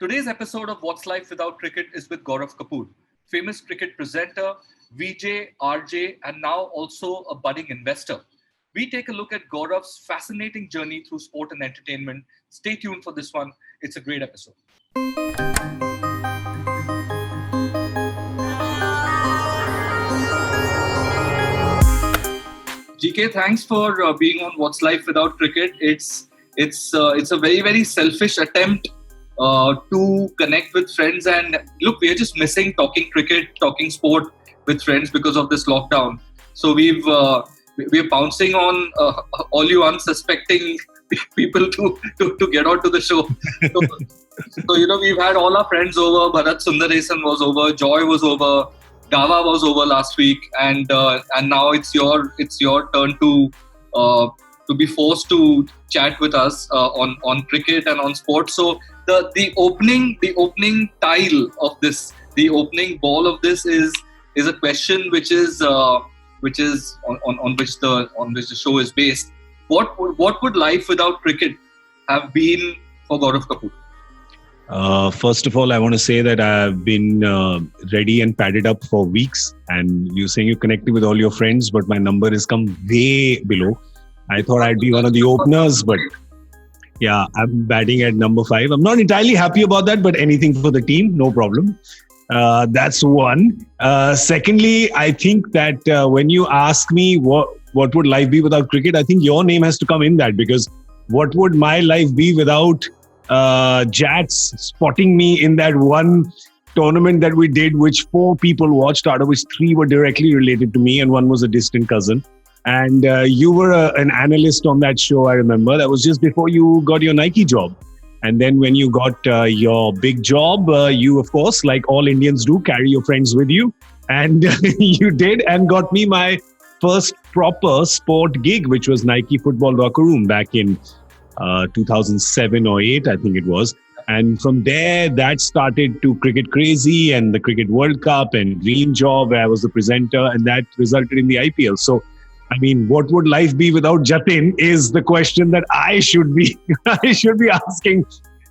Today's episode of What's Life Without Cricket is with Gaurav Kapoor, famous cricket presenter, VJ, RJ, and now also a budding investor. We take a look at Gaurav's fascinating journey through sport and entertainment. Stay tuned for this one. It's a great episode. GK, thanks for being on What's Life Without Cricket. It's a very selfish attempt to connect with friends, and look, we are just missing talking cricket, talking sport with friends because of this lockdown. So we're pouncing on all you unsuspecting people to get out to the show. So we've had all our friends over. Bharat Sundaresan was over, Joy was over, Dava was over last week, and now it's your turn to be forced to chat with us on cricket and on sports. So the opening tile of this, the opening ball of this is a question which is on which the show is based. What would life without cricket have been for Gaurav Kapoor? First of all, I want to say that I've been ready and padded up for weeks, and you're saying you connected with all your friends, but my number has come way below. I thought I'd be one of the openers, but yeah, I'm batting at number 5. I'm not entirely happy about that, but anything for the team, no problem. That's one. Secondly, I think that when you ask me what would life be without cricket, I think your name has to come in that, because what would my life be without Jats spotting me in that one tournament that we did, which 4 people watched, out of which 3 were directly related to me and one was a distant cousin. And you were an analyst on that show, I remember. That was just before you got your Nike job. And then when you got your big job, you, of course, like all Indians do, carry your friends with you. And you did, and got me my first proper sport gig, which was Nike Football Locker Room back in 2007 or 8, I think it was. And from there, that started to Cricket Crazy and the Cricket World Cup and Dream Job, where I was the presenter, and that resulted in the IPL. So, I mean, what would life be without Jatin is the question that I should be asking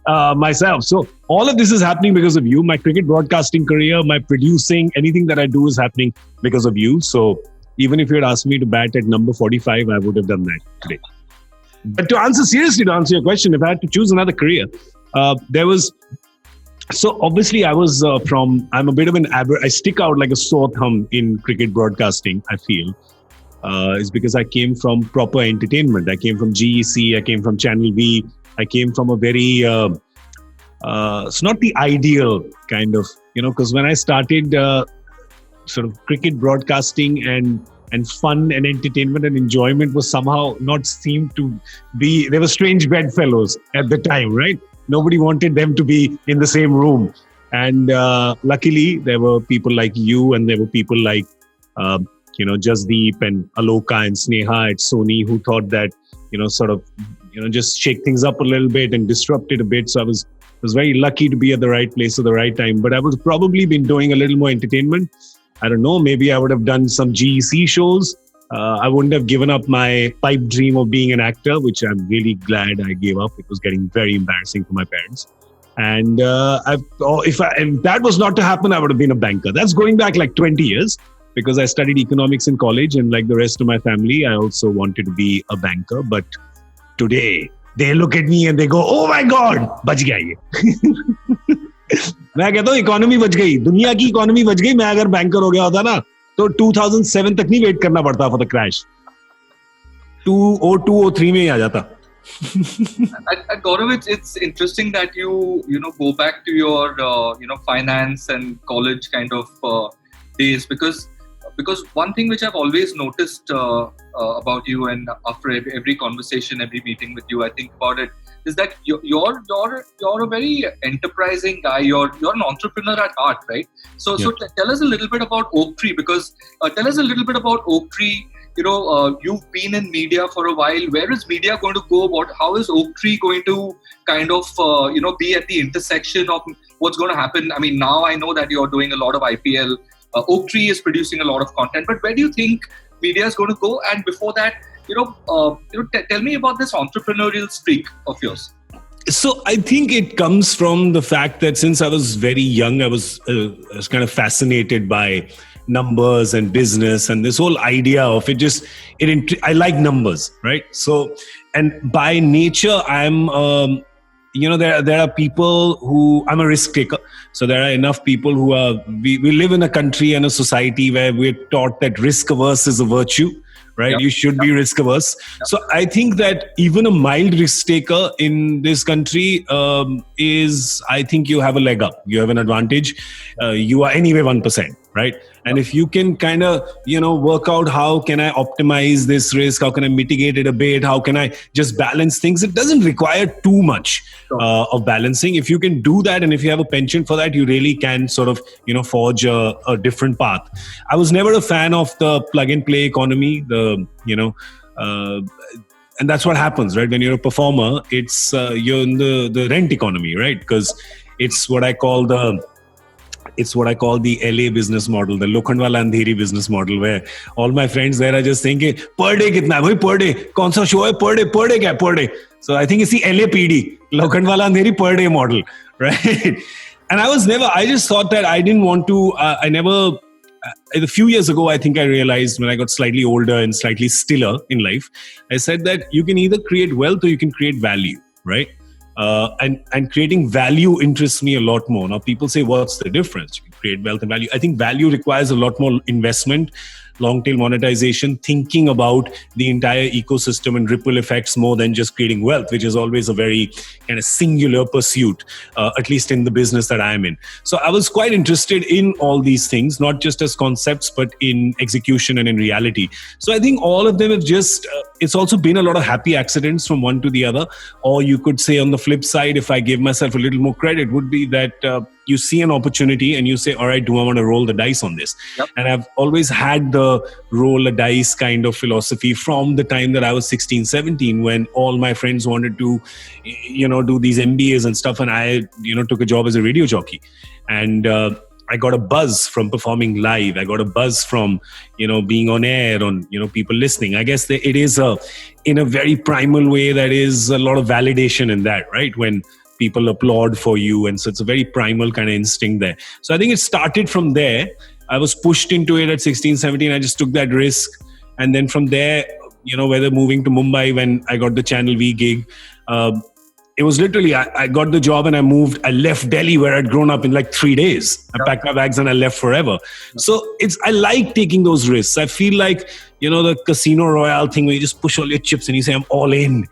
myself. So all of this is happening because of you. My cricket broadcasting career, my producing, anything that I do is happening because of you. So even if you had asked me to bat at number 45, I would have done that today. But to answer your question, if I had to choose another career, so obviously I'm a bit of I stick out like a sore thumb in cricket broadcasting, I feel. Is because I came from proper entertainment. I came from GEC, I came from Channel V, I came from a very, it's not the ideal kind of, because when I started sort of cricket broadcasting and fun and entertainment and enjoyment was somehow not seemed to be, they were strange bedfellows at the time, right? Nobody wanted them to be in the same room. And luckily, there were people like you, and there were people like, Jasdeep and Aloka and Sneha at Sony who thought that, just shake things up a little bit and disrupt it a bit. So I was very lucky to be at the right place at the right time. But I would probably been doing a little more entertainment. I don't know, maybe I would have done some GEC shows. I wouldn't have given up my pipe dream of being an actor, which I'm really glad I gave up. It was getting very embarrassing for my parents. And if that was not to happen, I would have been a banker. That's going back like 20 years. Because I studied economics in college, and like the rest of my family, I also wanted to be a banker. But today, they look at me and they go, "Oh my God, बच गया ये." मैं कहता हूँ economy बच गई, दुनिया की इकोनॉमी बच गई. मैं अगर बैंकर हो गया होता ना, तो 2007 तक नहीं वेट करना पड़ता for the crash. 2002-03 में ही आ जाता. Gaurav, it's interesting that you go back to your finance and college kind of days, because one thing which I've always noticed about you, and after every conversation, every meeting with you, I think about it, is that you're a very enterprising guy. You're an entrepreneur at heart, right? So tell us a little bit about Oaktree, because tell us a little bit about Oaktree. You've been in media for a while. Where is media going to go? How is Oaktree going to kind of be at the intersection of what's going to happen? I mean, now I know that you're doing a lot of IPL. Oaktree is producing a lot of content, but where do you think media is going to go? And before that, tell me about this entrepreneurial streak of yours. So I think it comes from the fact that since I was very young, I was kind of fascinated by numbers and business and this whole idea of it. I like numbers, right? So, and by nature, I'm there are people who, I'm a risk taker. So there are enough people who we live in a country and a society where we're taught that risk averse is a virtue, right? Yep. You should be risk averse. Yep. So I think that even a mild risk taker in this country I think you have a leg up. You have an advantage. You are anyway 1%, right? And if you can kind of, work out how can I optimize this risk? How can I mitigate it a bit? How can I just balance things? It doesn't require too much of balancing. If you can do that, and if you have a penchant for that, you really can sort of, forge a different path. I was never a fan of the plug and play economy, and that's what happens, right? When you're a performer, it's you're in the rent economy, right? Because it's what I call the LA business model, the Lokhandwala Andheri business model, where all my friends there are just thinking, per day kitna hai, per day, kaun sa show hai, per day kya, per day. So I think it's the LAPD, Lokhandwala Andheri per day model, right? And I just thought that I didn't want to, a few years ago, I think I realized when I got slightly older and slightly stiller in life, I said that you can either create wealth or you can create value, right? And creating value interests me a lot more. Now, people say, what's the difference? You can create wealth and value. I think value requires a lot more investment, long tail monetization, thinking about the entire ecosystem and ripple effects more than just creating wealth, which is always a very kind of singular pursuit, at least in the business that I'm in. So I was quite interested in all these things, not just as concepts, but in execution and in reality. So I think all of them have just, it's also been a lot of happy accidents from one to the other. Or you could say on the flip side, if I give myself a little more credit, would be that you see an opportunity and you say, all right, do I want to roll the dice on this? Yep. And I've always had the roll a dice kind of philosophy from the time that I was 16, 17, when all my friends wanted to, do these MBAs and stuff. And I, took a job as a radio jockey. And I got a buzz from performing live. I got a buzz from, being on air, on, people listening. I guess it is in a very primal way, that is a lot of validation in that, right? When people applaud for you. And so it's a very primal kind of instinct there. So I think it started from there. I was pushed into it at 16, 17. I just took that risk. And then from there, whether moving to Mumbai when I got the Channel V gig, it was literally, I got the job and I left Delhi where I'd grown up in like 3 days. I packed my bags and I left forever. So I like taking those risks. I feel like, the Casino Royale thing where you just push all your chips and you say, I'm all in.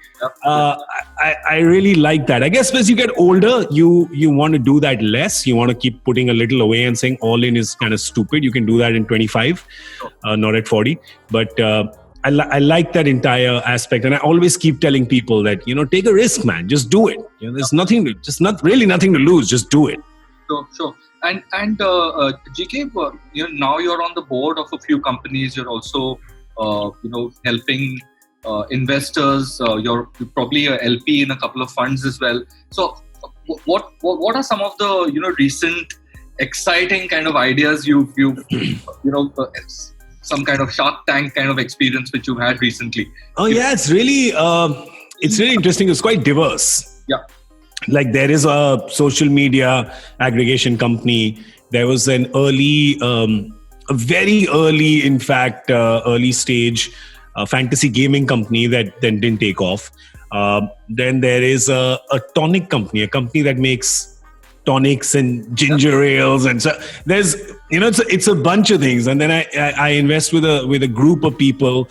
I really like that. I guess as you get older, you want to do that less. You want to keep putting a little away and saying all in is kind of stupid. You can do that in 25, not at 40. But I like that entire aspect. And I always keep telling people that, take a risk, man. Just do it. There's nothing to lose. Just do it. Sure. And GK, now you're on the board of a few companies. You're also, helping investors. You're probably a LP in a couple of funds as well. So what are some of the, recent exciting kind of ideas you've some kind of Shark Tank kind of experience which you've had recently? Oh yeah, it's really interesting. It's quite diverse. Yeah. Like there is a social media aggregation company. There was an very early, in fact, early stage fantasy gaming company that then didn't take off. Then there is a tonic company, a company that makes tonics and ginger ales, and so there's it's a bunch of things. And then I invest with a group of people,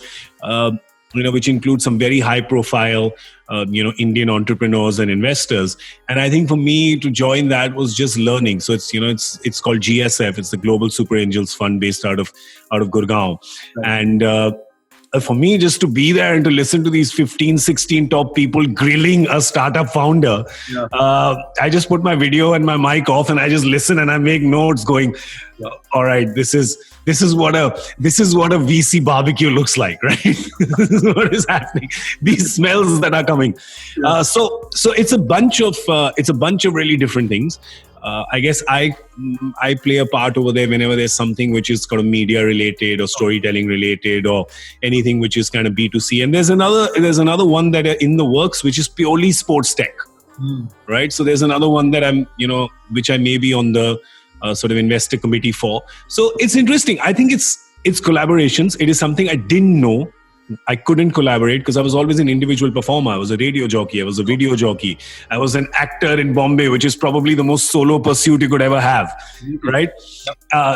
which includes some very high profile Indian entrepreneurs and investors. And I think for me to join that was just learning. So it's it's called GSF. It's the Global Super Angels Fund based out of Gurgaon. Right. And for me, just to be there and to listen to these 15, 16 top people grilling a startup founder, I just put my video and my mic off and I just listen and I make notes going, all right, this is what a VC barbecue looks like, right? This is what is happening. These smells that are coming. So it's a bunch of really different things. I guess I play a part over there whenever there's something which is kind of media related or storytelling related or anything which is kind of B2C. And there's another one that are in the works, which is purely sports tech. right? So there's another one that I'm, which I may be on the sort of investor committee for. So it's interesting. I think it's collaborations. It is something I didn't know. I couldn't collaborate because I was always an individual performer. I was a radio jockey. I was a video jockey. I was an actor in Bombay, which is probably the most solo pursuit you could ever have, right?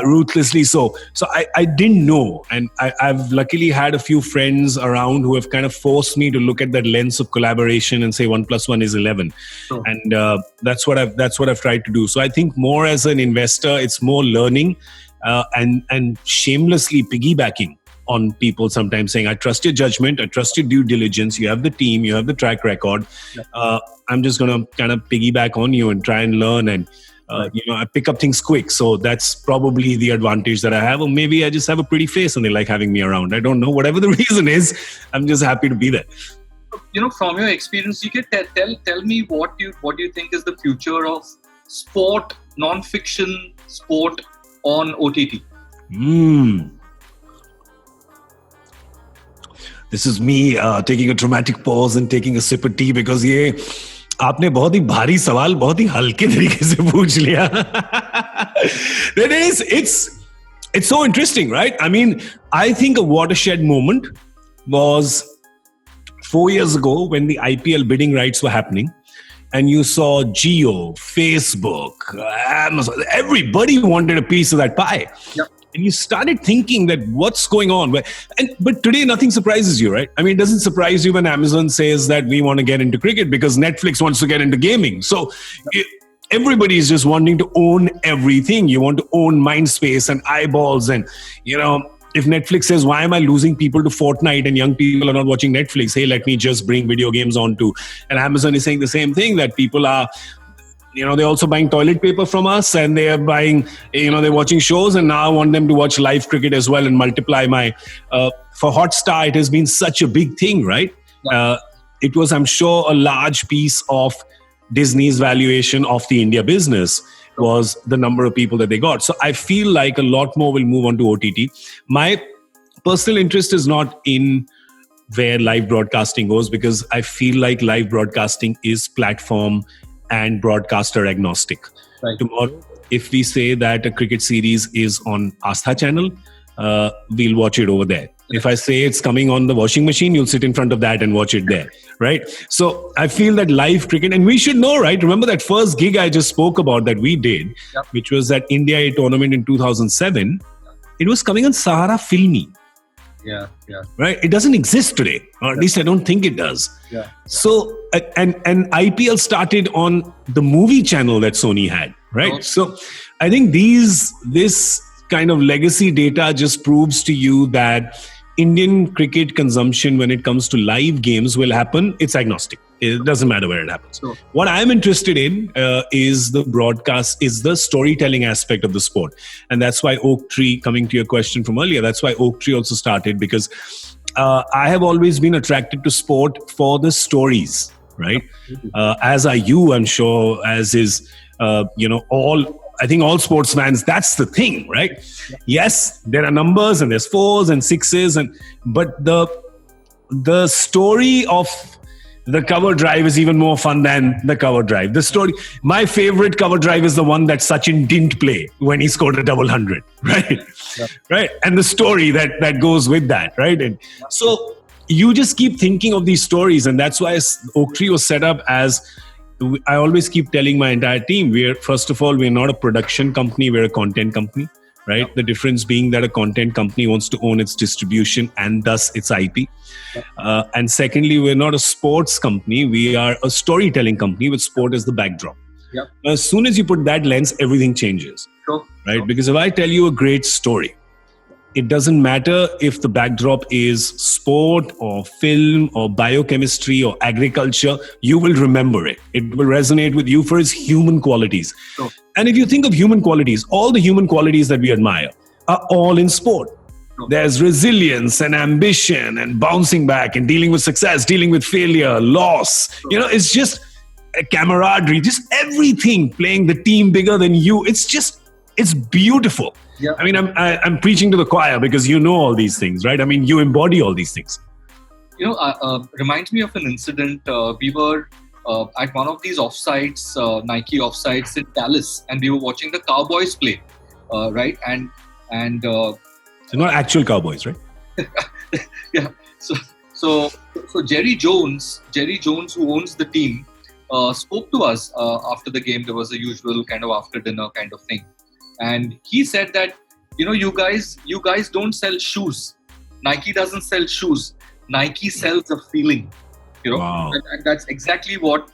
Ruthlessly so. So I didn't know. And I've luckily had a few friends around who have kind of forced me to look at that lens of collaboration and say 1 + 1 is 11. Sure. And that's what I've tried to do. So I think more as an investor, it's more learning and shamelessly piggybacking on people, sometimes saying, I trust your judgment, I trust your due diligence, you have the team, you have the track record. I'm just going to kind of piggyback on you and try and learn, and I pick up things quick. So that's probably the advantage that I have. Or maybe I just have a pretty face and they like having me around. I don't know. Whatever the reason is, I'm just happy to be there. From your experience, you can tell me what you think is the future of sport, non-fiction sport on OTT. This is me taking a dramatic pause and taking a sip of tea, because ये आपने बहुत ही भारी सवाल बहुत ही हल्के तरीके से पूछ लिया. It's so interesting, right? I mean, I think a watershed moment was 4 years ago when the IPL bidding rights were happening. And you saw Jio, Facebook, Amazon, everybody wanted a piece of that pie. Yep. And you started thinking that what's going on? But today nothing surprises you, right? I mean, it doesn't surprise you when Amazon says that we want to get into cricket because Netflix wants to get into gaming. So everybody is just wanting to own everything. You want to own mind space and eyeballs. And, if Netflix says, why am I losing people to Fortnite and young people are not watching Netflix? Hey, let me just bring video games on too. And Amazon is saying the same thing, that people are, they're also buying toilet paper from us, and they are buying, they're watching shows, and now I want them to watch live cricket as well and multiply my, for Hotstar, it has been such a big thing, right? Yeah. It was, I'm sure, a large piece of Disney's valuation of the India business was the number of people that they got. So I feel like a lot more will move on to OTT. My personal interest is not in where live broadcasting goes, because I feel like live broadcasting is platform and broadcaster agnostic. Right. Tomorrow, if we say that a cricket series is on Astha channel, we'll watch it over there. If I say it's coming on the washing machine, you'll sit in front of that and watch it there, right? So I feel that live cricket, and we should know, right? Remember that first gig I just spoke about that we did, which was that India A tournament in 2007. It was coming on Sahara Filmi. Yeah. Right? It doesn't exist today, or at least I don't think it does. Yeah. So, and IPL started on the movie channel that Sony had, right? Oh. So I think this kind of legacy data just proves to you that Indian cricket consumption when it comes to live games will happen. It's agnostic. It doesn't matter where it happens. Sure. What I'm interested in is the broadcast, is the storytelling aspect of the sport. And that's why Oak Tree, coming to your question from earlier, that's why Oak Tree also started, because I have always been attracted to sport for the stories, right? As are you, I'm sure, as is, I think all sports fans, that's the thing, right? Yeah. Yes, there are numbers and there's 4s and 6s, but the story of the cover drive is even more fun than the cover drive. The story, my favorite cover drive is the one that Sachin didn't play when he scored a double 100, right? Yeah. Right? And the story that goes with that, right? And so you just keep thinking of these stories, and that's why Oak Tree was set up as, I always keep telling my entire team, first of all, we're not a production company, we're a content company, right? Yeah. The difference being that a content company wants to own its distribution and thus its IP. Yeah. And secondly, we're not a sports company, we are a storytelling company with sport as the backdrop. Yeah. As soon as you put that lens, everything changes, right? Sure. Because if I tell you a great story, it doesn't matter if the backdrop is sport or film or biochemistry or agriculture, you will remember it. It will resonate with you for its human qualities. Sure. And if you think of human qualities, all the human qualities that we admire are all in sport. Sure. There's resilience and ambition and bouncing back and dealing with success, dealing with failure, loss. Sure. It's just a camaraderie, just everything, playing the team bigger than you. It's beautiful. Yeah. I mean, I'm preaching to the choir because you know all these things, right? I mean, you embody all these things. Reminds me of an incident. We were at one of these offsites, Nike offsites in Dallas, and we were watching the Cowboys play, right? And So not actual Cowboys, right? yeah. So Jerry Jones, who owns the team, spoke to us after the game. There was a usual kind of after dinner kind of thing, and he said that, you guys don't sell shoes. Nike doesn't sell shoes. Nike sells a feeling. Wow. And that's exactly what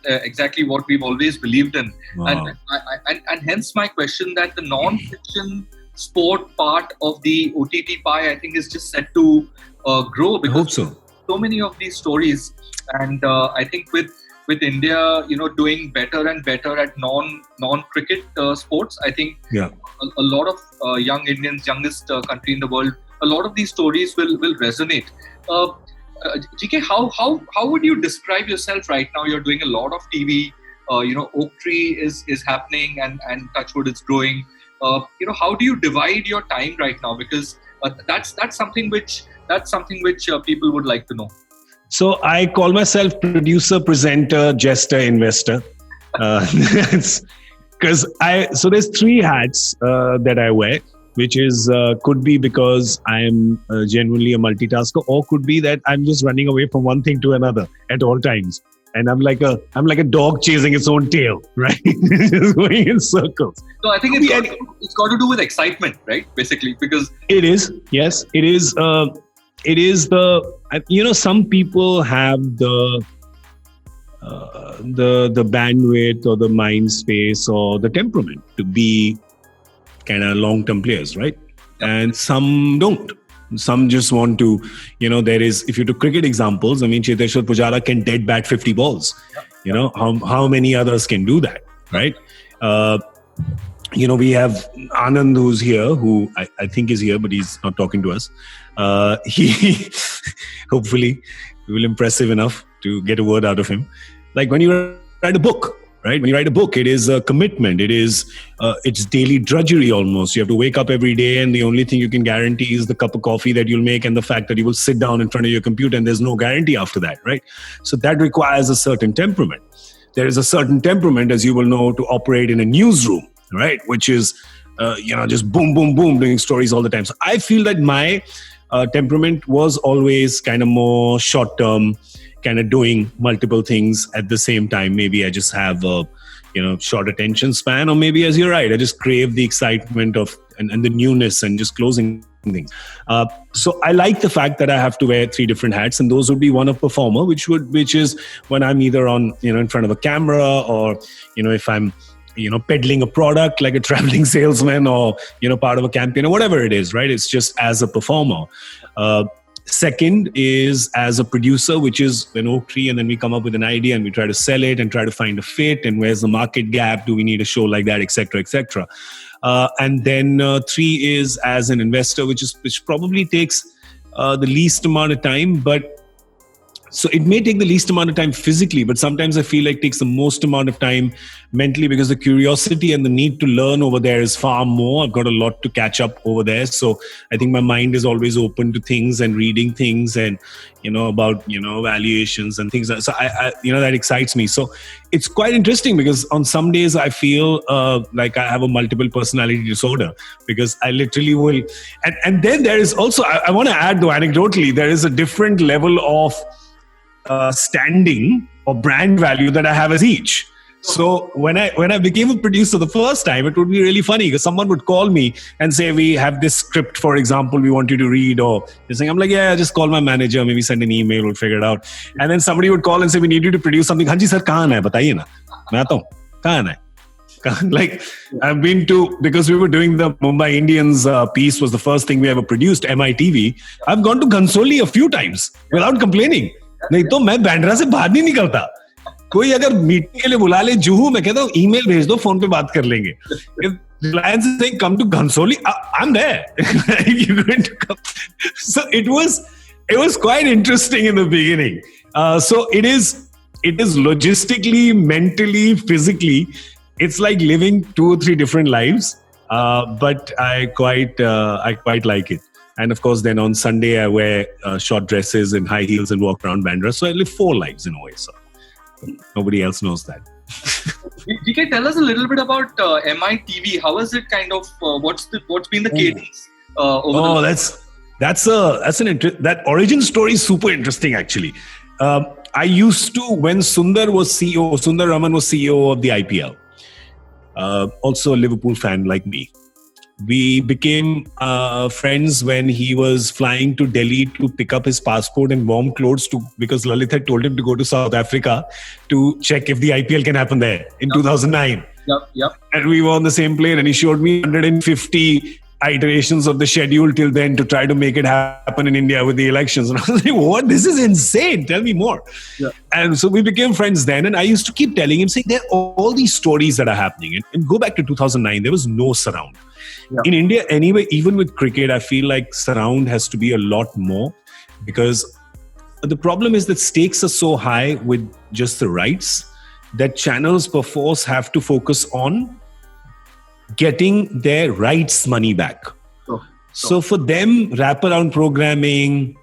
we've always believed in. Wow. And hence my question that the non-fiction sport part of the OTT pie, I think, is just set to grow, I because hope so. many of these stories, and I think with India, doing better and better at non-cricket sports, I think Yeah. a lot of young Indians, youngest country in the world, a lot of these stories will resonate. GK, how would you describe yourself right now? You're doing a lot of TV. Oak Tree is happening, and Touchwood is growing. How do you divide your time right now? Because that's something which people would like to know. So I call myself producer, presenter, jester, investor. Because so there's three hats that I wear, which is could be because I'm genuinely a multitasker, or could be that I'm just running away from one thing to another at all times, and I'm like a dog chasing its own tail, right? Just going in circles. So I think it's got to do with excitement, right? Basically, because it is, yes, it is. It is some people have the bandwidth or the mind space or the temperament to be kind of long-term players, right? And some don't. Some just want to, there is, if you took cricket examples, I mean, Cheteshwar Pujara can dead bat 50 balls. How many others can do that, right? We have Anand, who's here, who I think is here, but he's not talking to us. He hopefully will impressive enough to get a word out of him. Like when you write a book, right? When you write a book, it is a commitment. It is it's daily drudgery almost. You have to wake up every day, and the only thing you can guarantee is the cup of coffee that you'll make and the fact that you will sit down in front of your computer, and there's no guarantee after that, right? So that requires a certain temperament. There is a certain temperament, as you will know, to operate in a newsroom, right? Which is, just boom, boom, boom, doing stories all the time. So I feel that my temperament was always kind of more short-term, kind of doing multiple things at the same time. Maybe I just have a, short attention span, or maybe, as you're right, I just crave the excitement of and the newness and just closing things. So I like the fact that I have to wear three different hats, and those would be one of performer, which is when I'm either on, in front of a camera, or, if I'm, peddling a product like a traveling salesman, or, part of a campaign or whatever it is, right? It's just as a performer. Second is as a producer, which is an Oak Tree, and then we come up with an idea and we try to sell it and try to find a fit, and where's the market gap? Do we need a show like that, etc., etc. And then three is as an investor, which probably takes the least amount of time, but so it may take the least amount of time physically, but sometimes I feel like it takes the most amount of time mentally, because the curiosity and the need to learn over there is far more. I've got a lot to catch up over there. So I think my mind is always open to things and reading things and, about, valuations and things. So I that excites me. So it's quite interesting, because on some days I feel like I have a multiple personality disorder, because I literally will. And then there is also, I want to add though, anecdotally, there is a different level of standing or brand value that I have as each. So when I became a producer the first time, it would be really funny, because someone would call me and say, we have this script, for example, we want you to read, or this thing. I'm like, yeah, just call my manager, maybe send an email, we'll figure it out. And then somebody would call and say, we need you to produce something. Hanji sir, kahan hai? Bataiye na. Main aata hu. Kahan hai? Like, I've been to, because we were doing the Mumbai Indians piece, was the first thing we ever produced, MITV. I've gone to Ghansoli a few times without complaining. नहीं तो मैं बैंड्रा से बाहर नहीं निकलता. कोई अगर meeting के लिए बुला ले जुहू, मैं कहता हूँ ईमेल भेज दो, फोन पे बात कर लेंगे. Reliance is saying come to Ghansoli, I'm there. You're going to come. So it was quite interesting in the beginning. So it is logistically, mentally, physically, it's like living 2 or 3 different lives. But I quite like it. And of course, then on Sunday, I wear short dresses and high heels and walk around Bandra. So I live 4 lives in a way. So Nobody else knows that. DK, tell us a little bit about MITV. How is it kind of? What's been the cadence? Over that origin story is super interesting actually. I used to, when Sundar Raman was CEO of the IPL, also a Liverpool fan like me. We became friends when he was flying to Delhi to pick up his passport and warm clothes because Lalit had told him to go to South Africa to check if the IPL can happen there in 2009. Yep. And we were on the same plane and he showed me 150 iterations of the schedule till then to try to make it happen in India with the elections. And I was like, what? This is insane. Tell me more. Yeah. And so we became friends then. And I used to keep telling him, saying, there are all these stories that are happening. And go back to 2009, there was no surround. Yeah. In India, anyway, even with cricket, I feel like surround has to be a lot more because the problem is that stakes are so high with just the rights that channels perforce have to focus on getting their rights money back. So for them, wraparound programming,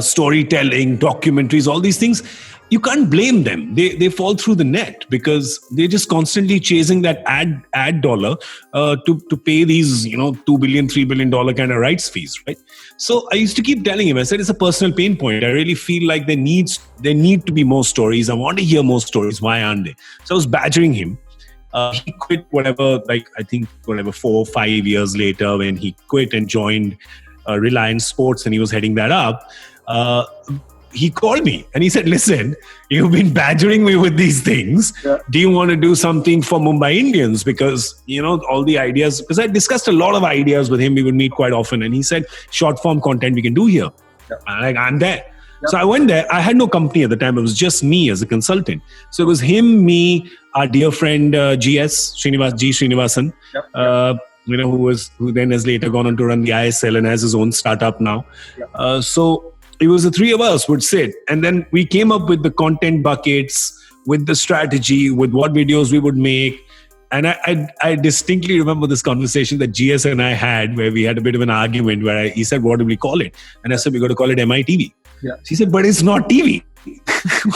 storytelling, documentaries, all these things, you can't blame them. They fall through the net because they're just constantly chasing that ad dollar to pay these, $2 billion, $3 billion kind of rights fees, right? So I used to keep telling him, I said, it's a personal pain point. I really feel like there need to be more stories. I want to hear more stories. Why aren't they? So I was badgering him. He quit 4 or 5 years later when he quit and joined Reliance Sports and he was heading that up. He called me and he said, listen, you've been badgering me with these things. Yeah. Do you want to do something for Mumbai Indians? Because, all the ideas, because I discussed a lot of ideas with him. We would meet quite often. And he said, short form content we can do here. Yeah. I'm there. Yep. So I went there. I had no company at the time. It was just me as a consultant. So it was him, me, our dear friend Srinivasan, who then has later gone on to run the ISL and has his own startup now. Yep. So it was the three of us would sit. And then we came up with the content buckets, with the strategy, with what videos we would make. And I distinctly remember this conversation that GS and I had where we had a bit of an argument where he said, what do we call it? And I said, we got to call it MITV. Yeah. She said, but it's not TV.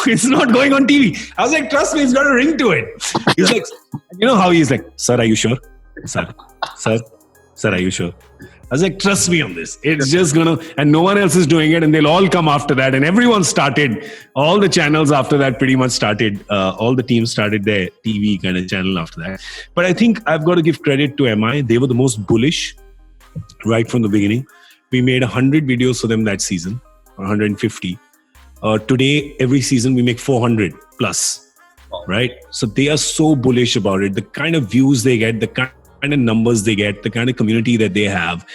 It's not going on TV. I was like, trust me, it's got a ring to it. He's like, how he's like, sir, are you sure? Sir, are you sure? I was like, trust me on this. It's just and no one else is doing it and they'll all come after that. And everyone started, all the channels after that pretty much started, all the teams started their TV kind of channel after that. But I think I've got to give credit to MI. They were the most bullish right from the beginning. We made 100 videos for them that season, 150. Today, every season we make 400 plus, right? So they are so bullish about it. The kind of views they get, the kind of numbers they get, the kind of community that they have.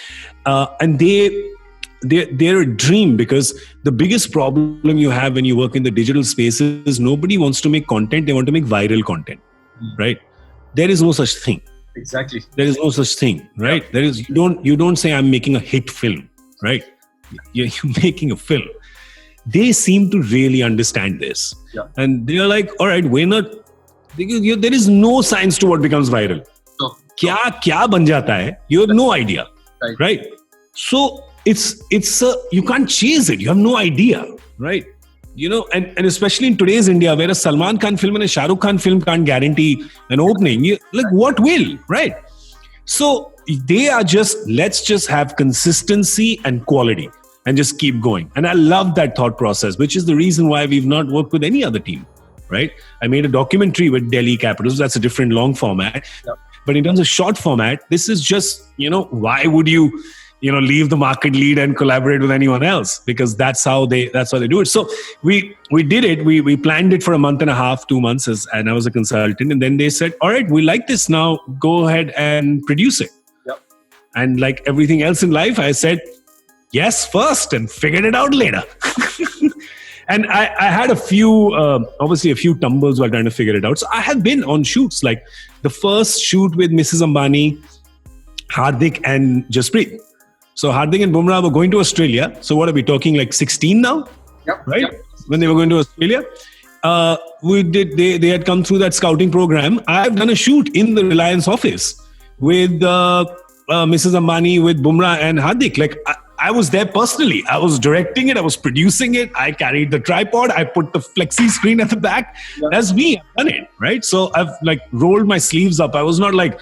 And they're a dream because the biggest problem you have when you work in the digital space is nobody wants to make content. They want to make viral content, right? There is no such thing. Exactly. There is no such thing, right? Yeah. You don't say I'm making a hit film, right? You're making a film. They seem to really understand this. Yeah. And they're like, all right, we're not, there is no science to what becomes viral. Kya ban jata hai? You have no idea, right? So you can't chase it. You have no idea, right? And especially in today's India, where a Salman Khan film and a Shah Rukh Khan film can't guarantee an opening, what will, right? So they are let's just have consistency and quality and just keep going. And I love that thought process, which is the reason why we've not worked with any other team, right? I made a documentary with Delhi Capitals. That's a different long format. Yep. But in terms of short format, this is just, why would you, leave the market lead and collaborate with anyone else? Because that's how they do it. So we did it. We planned it for a month and a half, 2 months, and I was a consultant. And then they said, all right, we like this now. Go ahead and produce it. Yep. And like everything else in life, I said, yes, first, and figured it out later. And I had a few tumbles while trying to figure it out. So I have been on shoots, like the first shoot with Mrs. Ambani, Hardik and Jasprit. So Hardik and Bumrah were going to Australia. So what are we talking, like 16 now? Yep. Right? Yep. When they were going to Australia. They had come through that scouting program. I've done a shoot in the Reliance office with Mrs. Ambani, with Bumrah and Hardik. I was there personally. I was directing it. I was producing it. I carried the tripod. I put the flexi screen at the back. Yeah. That's me. I've done it, right? So I've like rolled my sleeves up. I was not like,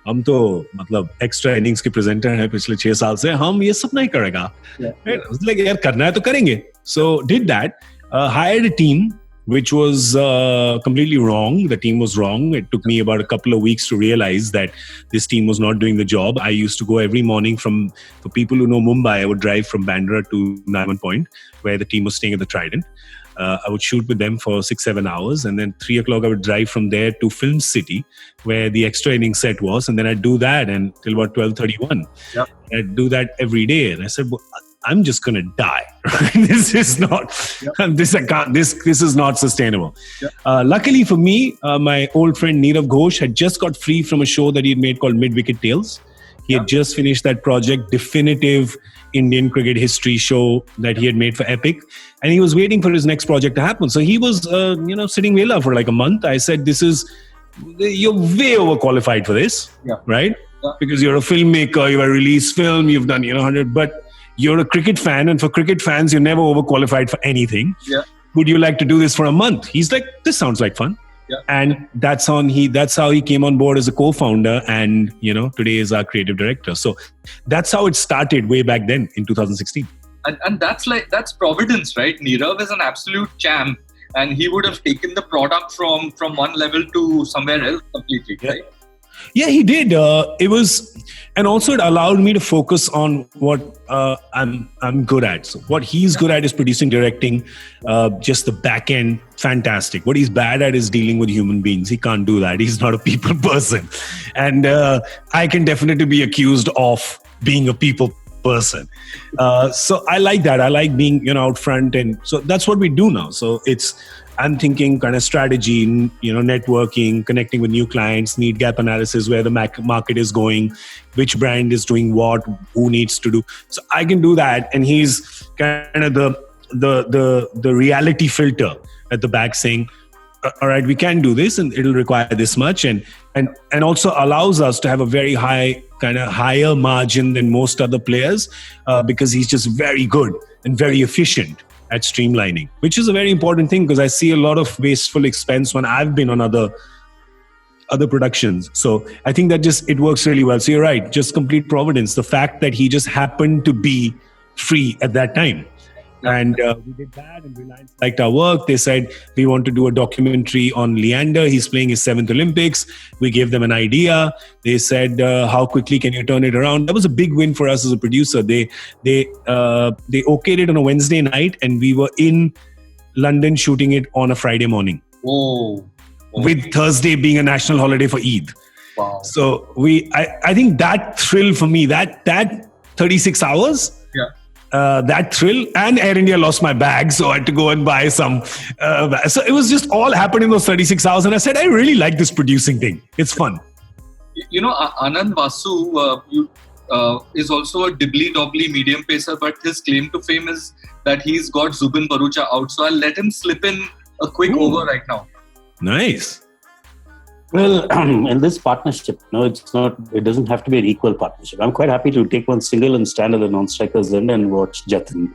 हम तो मतलब extra innings के presenter हैं पिछले 6 साल से, हम ये सब नहीं करेगा. Right? I was like, यार करना है तो करेंगे. So did that. Hired a team, which was completely wrong. The team was wrong. It took me about a couple of weeks to realize that this team was not doing the job. I used to go every morning for people who know Mumbai, I would drive from Bandra to Nariman Point, where the team was staying at the Trident. I would shoot with them for 6-7 hours. And then 3 o'clock, I would drive from there to Film City, where the extra inning set was. And then I'd do that until about 12:31. Yep. I'd do that every day. And I said, well, I'm just going to die. This is not, this is not sustainable. Yep. Luckily for me, my old friend Nirav Ghosh had just got free from a show that he had made called Mid-Wicket Tales. He had just finished that project, definitive Indian cricket history show that he had made for Epic. And he was waiting for his next project to happen. So he was, sitting Vela for like a month. I said, you're way overqualified for this, right? Yeah. Because you're a filmmaker, you've a released film, you've done, 100, but you're a cricket fan, and for cricket fans, you're never overqualified for anything. Yeah. Would you like to do this for a month? He's like, this sounds like fun. Yeah. And that's how he came on board as a co-founder, and today is our creative director. So that's how it started way back then in 2016. And that's providence, right? Nirav is an absolute champ, and he would have taken the product from one level to somewhere else completely, right? Yeah, he did. And also it allowed me to focus on what I'm good at. So what he's good at is producing, directing, just the back end, fantastic. What he's bad at is dealing with human beings. He can't do that. He's not a people person. And I can definitely be accused of being a people person. So I like that. I like being, out front. And so that's what we do now. So I'm thinking kind of strategy, networking, connecting with new clients, need gap analysis, where the market is going, which brand is doing what, who needs to do. So I can do that. And he's kind of the reality filter at the back saying, all right, we can do this and it'll require this much. And also allows us to have a very higher margin than most other players because he's just very good and very efficient at streamlining, which is a very important thing because I see a lot of wasteful expense when I've been on other productions. So I think that it works really well. So you're right, just complete providence. The fact that he just happened to be free at that time. And we did that, and Reliance liked our work. They said, we want to do a documentary on Leander. He's playing his 7th Olympics. We gave them an idea. They said, how quickly can you turn it around? That was a big win for us as a producer. They okayed it on a Wednesday night, and we were in London shooting it on a Friday morning. Oh. With Thursday being a national holiday for Eid. Wow. So I think that thrill for me, that 36 hours, that thrill, and Air India lost my bag, so I had to go and buy some. So it was just all happened in those 36 hours, and I said, I really like this producing thing. It's fun. Anand Vasu is also a dibbly-dobbly medium pacer, but his claim to fame is that he's got Zubin Bharucha out. So I'll let him slip in a quick over right now. Nice. Well, in this partnership, it doesn't have to be an equal partnership. I'm quite happy to take one single and stand at the non-striker's end and watch Jatin.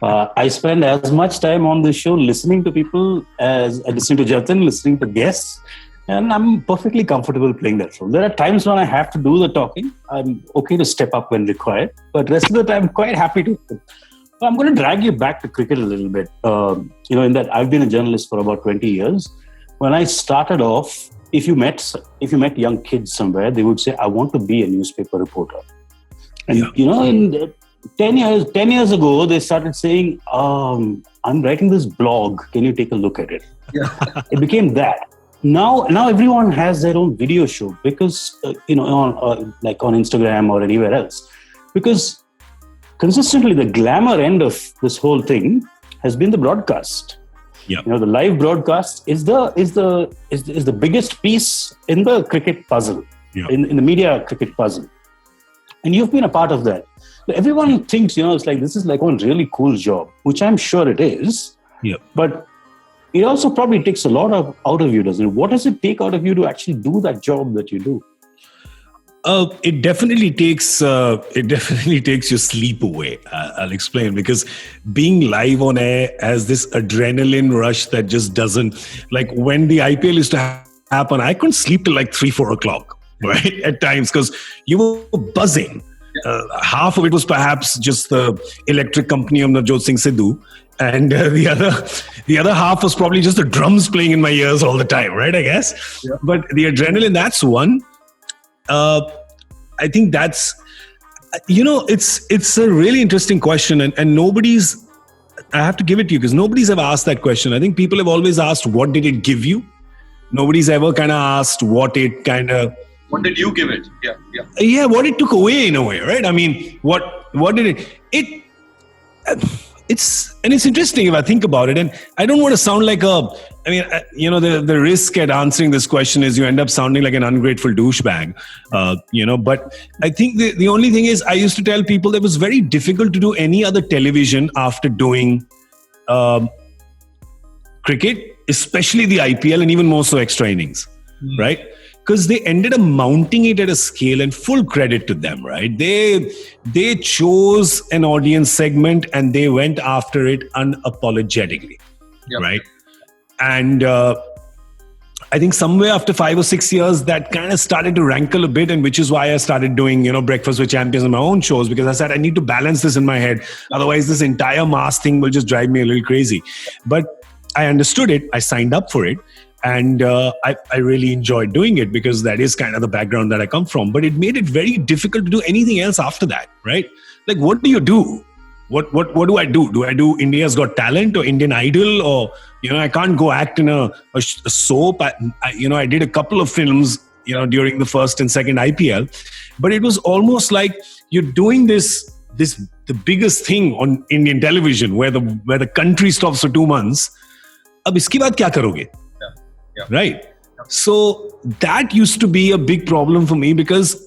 I spend as much time on this show listening to people as listening to Jatin, listening to guests, and I'm perfectly comfortable playing that role. There are times when I have to do the talking. I'm okay to step up when required, but rest of the time, I'm quite happy to. I'm going to drag you back to cricket a little bit. In that I've been a journalist for about 20 years. When I started off, if you met young kids somewhere, they would say, I want to be a newspaper reporter. And, in 10 years ago, they started saying, I'm writing this blog. Can you take a look at it? Yeah. It became that. Now everyone has their own video show because, on Instagram or anywhere else. Because consistently, the glamour end of this whole thing has been the broadcast. Yeah. The live broadcast is the biggest piece in the cricket puzzle, in the media cricket puzzle. And you've been a part of that. So everyone thinks, it's like, this is like one really cool job, which I'm sure it is. Yeah. But it also probably takes a lot out of you, doesn't it? What does it take out of you to actually do that job that you do? It definitely takes your sleep away. I'll explain, because being live on air has this adrenaline rush that just doesn't, like when the IPL used to happen, I couldn't sleep till like 3-4 o'clock, right? At times, because you were buzzing. Half of it was perhaps just the electric company of Navjot Singh Sidhu, and the other half was probably just the drums playing in my ears all the time, right? I guess. Yeah. But the adrenaline, that's one. I think that's, it's a really interesting question, and nobody's, I have to give it to you because nobody's ever asked that question. I think people have always asked, what did it give you? Nobody's ever kind of asked what did you give it? Yeah, what it took away in a way, right? I mean, what did it's interesting if I think about it, and I don't want to sound like the risk at answering this question is you end up sounding like an ungrateful douchebag, but I think the only thing is I used to tell people that it was very difficult to do any other television after doing cricket, especially the IPL and even more so extra innings, right? Because they ended up mounting it at a scale, and full credit to them, right? They chose an audience segment and they went after it unapologetically, right? And I think somewhere after 5 or 6 years, that kind of started to rankle a bit, and which is why I started doing, Breakfast with Champions on my own shows, because I said I need to balance this in my head. Otherwise, this entire mass thing will just drive me a little crazy. But I understood it. I signed up for it. And I really enjoyed doing it because that is kind of the background that I come from. But it made it very difficult to do anything else after that, right? Like, what do you do? What do I do? Do I do India's Got Talent or Indian Idol? Or, I can't go act in a soap. I did a couple of films, during the first and second IPL. But it was almost like you're doing the biggest thing on Indian television where the country stops for 2 months. Ab iski baad kya karoge? Yeah. Right. So that used to be a big problem for me, because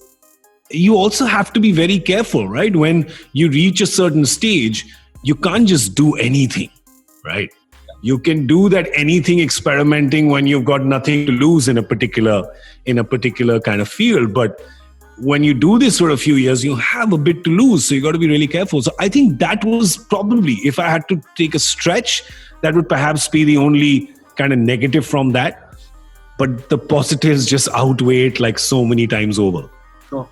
you also have to be very careful, right? When you reach a certain stage, you can't just do anything, right? You can do that anything experimenting when you've got nothing to lose in a particular kind of field. But when you do this for a few years, you have a bit to lose. So you got to be really careful. So I think that was probably, if I had to take a stretch, that would perhaps be the only kind of negative from that, but the positives just outweigh it like so many times over. Sure.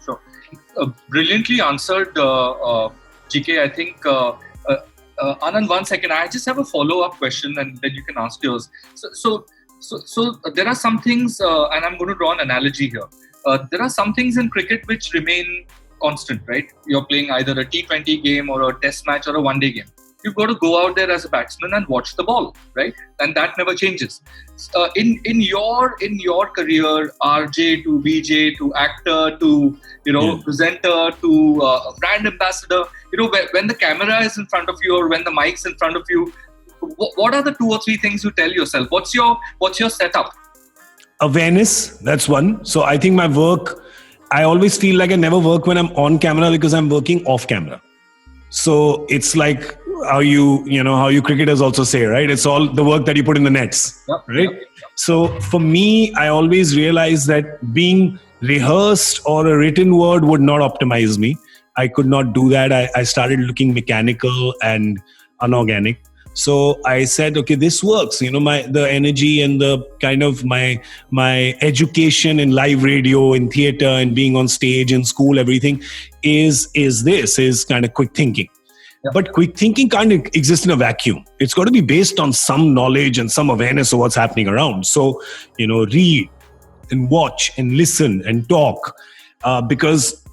Brilliantly answered, GK. I think, Anand, 1 second. I just have a follow-up question, and then you can ask yours. So there are some things, and I'm going to draw an analogy here. There are some things in cricket which remain constant, right? You're playing either a T20 game or a test match or a one-day game. You've got to go out there as a batsman and watch the ball, right? And that never changes. In your career, RJ to VJ to actor to presenter to brand ambassador, when the camera is in front of you or when the mic's in front of you, what are the 2 or 3 things you tell yourself? What's your setup? Awareness, that's one. So I think my work, I always feel like I never work when I'm on camera because I'm working off camera. So it's like how you cricketers also say, right? It's all the work that you put in the nets, right? Yep. So for me, I always realized that being rehearsed or a written word would not optimize me. I could not do that. I started looking mechanical and unorganic. So I said, okay, this works. The energy and the kind of my education in live radio, in theater, and being on stage in school, everything is kind of quick thinking. Yeah. But quick thinking can't exist in a vacuum. It's got to be based on some knowledge and some awareness of what's happening around. So, read and watch and listen and talk, because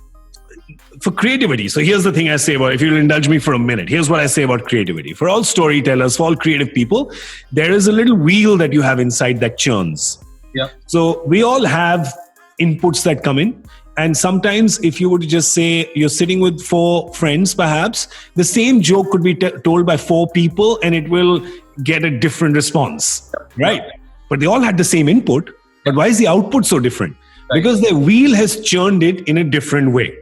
for creativity. So here's the thing I say about, if you'll indulge me for a minute, here's what I say about creativity. For all storytellers, for all creative people, there is a little wheel that you have inside that churns. Yeah. So we all have inputs that come in. And sometimes if you were to just say you're sitting with 4 friends, perhaps the same joke could be told by 4 people and it will get a different response, right? But they all had the same input. But why is the output so different? Right. Because the wheel has churned it in a different way,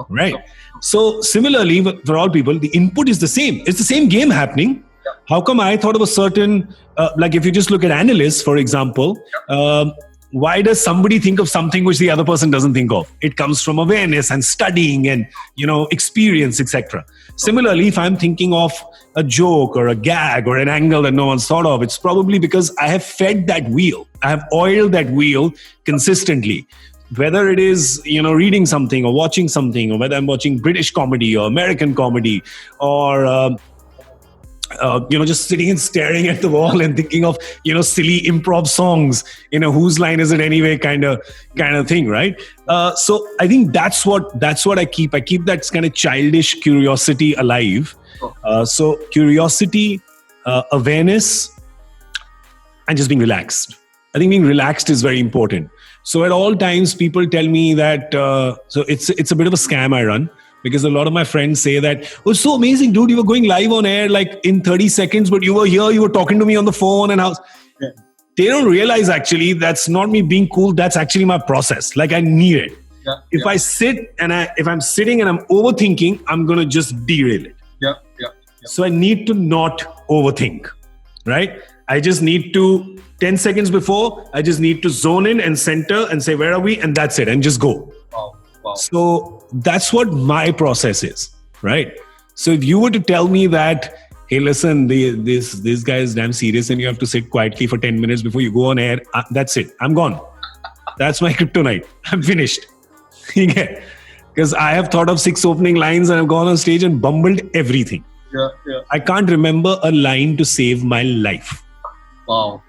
right? So similarly, for all people, the input is the same. It's the same game happening. Yeah. How come I thought of a certain, like if you just look at analysts, for example, why does somebody think of something which the other person doesn't think of? It comes from awareness and studying and, experience, etc. Similarly, if I'm thinking of a joke or a gag or an angle that no one's thought of, it's probably because I have fed that wheel. I have oiled that wheel consistently. Whether it is, reading something or watching something, or whether I'm watching British comedy or American comedy, or just sitting and staring at the wall and thinking of, silly improv songs, whose line is it anyway, kind of thing, right? So I think that's what I keep. I keep that kind of childish curiosity alive. So curiosity, awareness, and just being relaxed. I think being relaxed is very important. So at all times, people tell me that, so it's a bit of a scam I run, because a lot of my friends say that, oh, it's so amazing, dude, you were going live on air like in 30 seconds, but you were here, you were talking to me on the phone and how. Yeah. They don't realize actually that's not me being cool. That's actually my process. Like I need it. Yeah. If I sit and if I'm sitting and I'm overthinking, I'm going to just derail it. Yeah. So I need to not overthink, right? I just need to 10 seconds before, I just need to zone in and center and say, where are we? And that's it. And just go. Wow. So that's what my process is, right? So if you were to tell me that, hey, listen, this guy is damn serious and you have to sit quietly for 10 minutes before you go on air, that's it. I'm gone. That's my kryptonite. I'm finished. Because I have thought of 6 opening lines and I've gone on stage and bumbled everything. Yeah. I can't remember a line to save my life. Wow.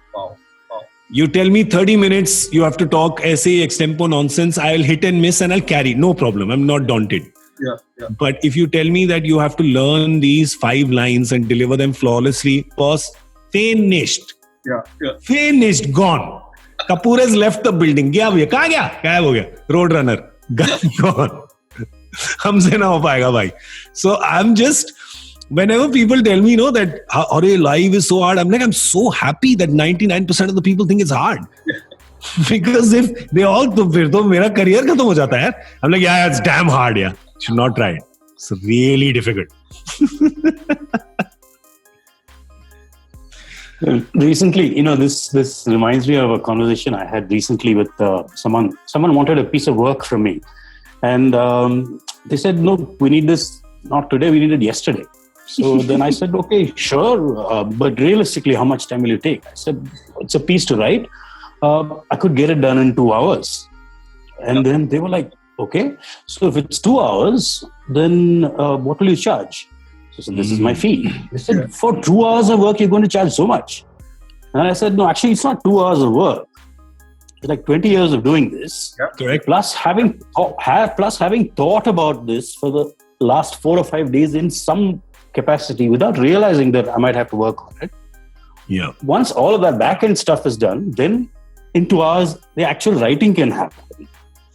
You tell me 30 minutes, you have to talk essay, extempo nonsense. I'll hit and miss and I'll carry. No problem. I'm not daunted. Yeah. But if you tell me that you have to learn these 5 lines and deliver them flawlessly, pause, finished. Yeah. Finished, gone. Kapoor has left the building. Gaya bhaiya? Kahan gaya? Gayab ho gaya. Roadrunner. Gone. Humse na ho payega bhai. So I'm just... Whenever people tell me, that live is so hard, I'm so happy that 99% of the people think it's hard. Because if they all, फिर तो मेरा career खत्म हो जाता है यार. I'm like, yeah, it's damn hard, yeah. Should not try it. It's really difficult. Recently, this reminds me of a conversation I had recently with someone. Someone wanted a piece of work from me, and they said, "No, we need this not today. We need it yesterday." So then I said, okay, sure. But realistically, how much time will you take? I said, it's a piece to write. I could get it done in 2 hours. And then they were like, okay, so if it's 2 hours, then what will you charge? So this is my fee. They said, for 2 hours of work, you're going to charge so much. And I said, no, actually, it's not 2 hours of work. It's like 20 years of doing this. Yeah. Correct. Plus having thought about this for the last 4 or 5 days in some capacity without realizing that I might have to work on it. Yeah. Once all of that back-end stuff is done, then in 2 hours, the actual writing can happen.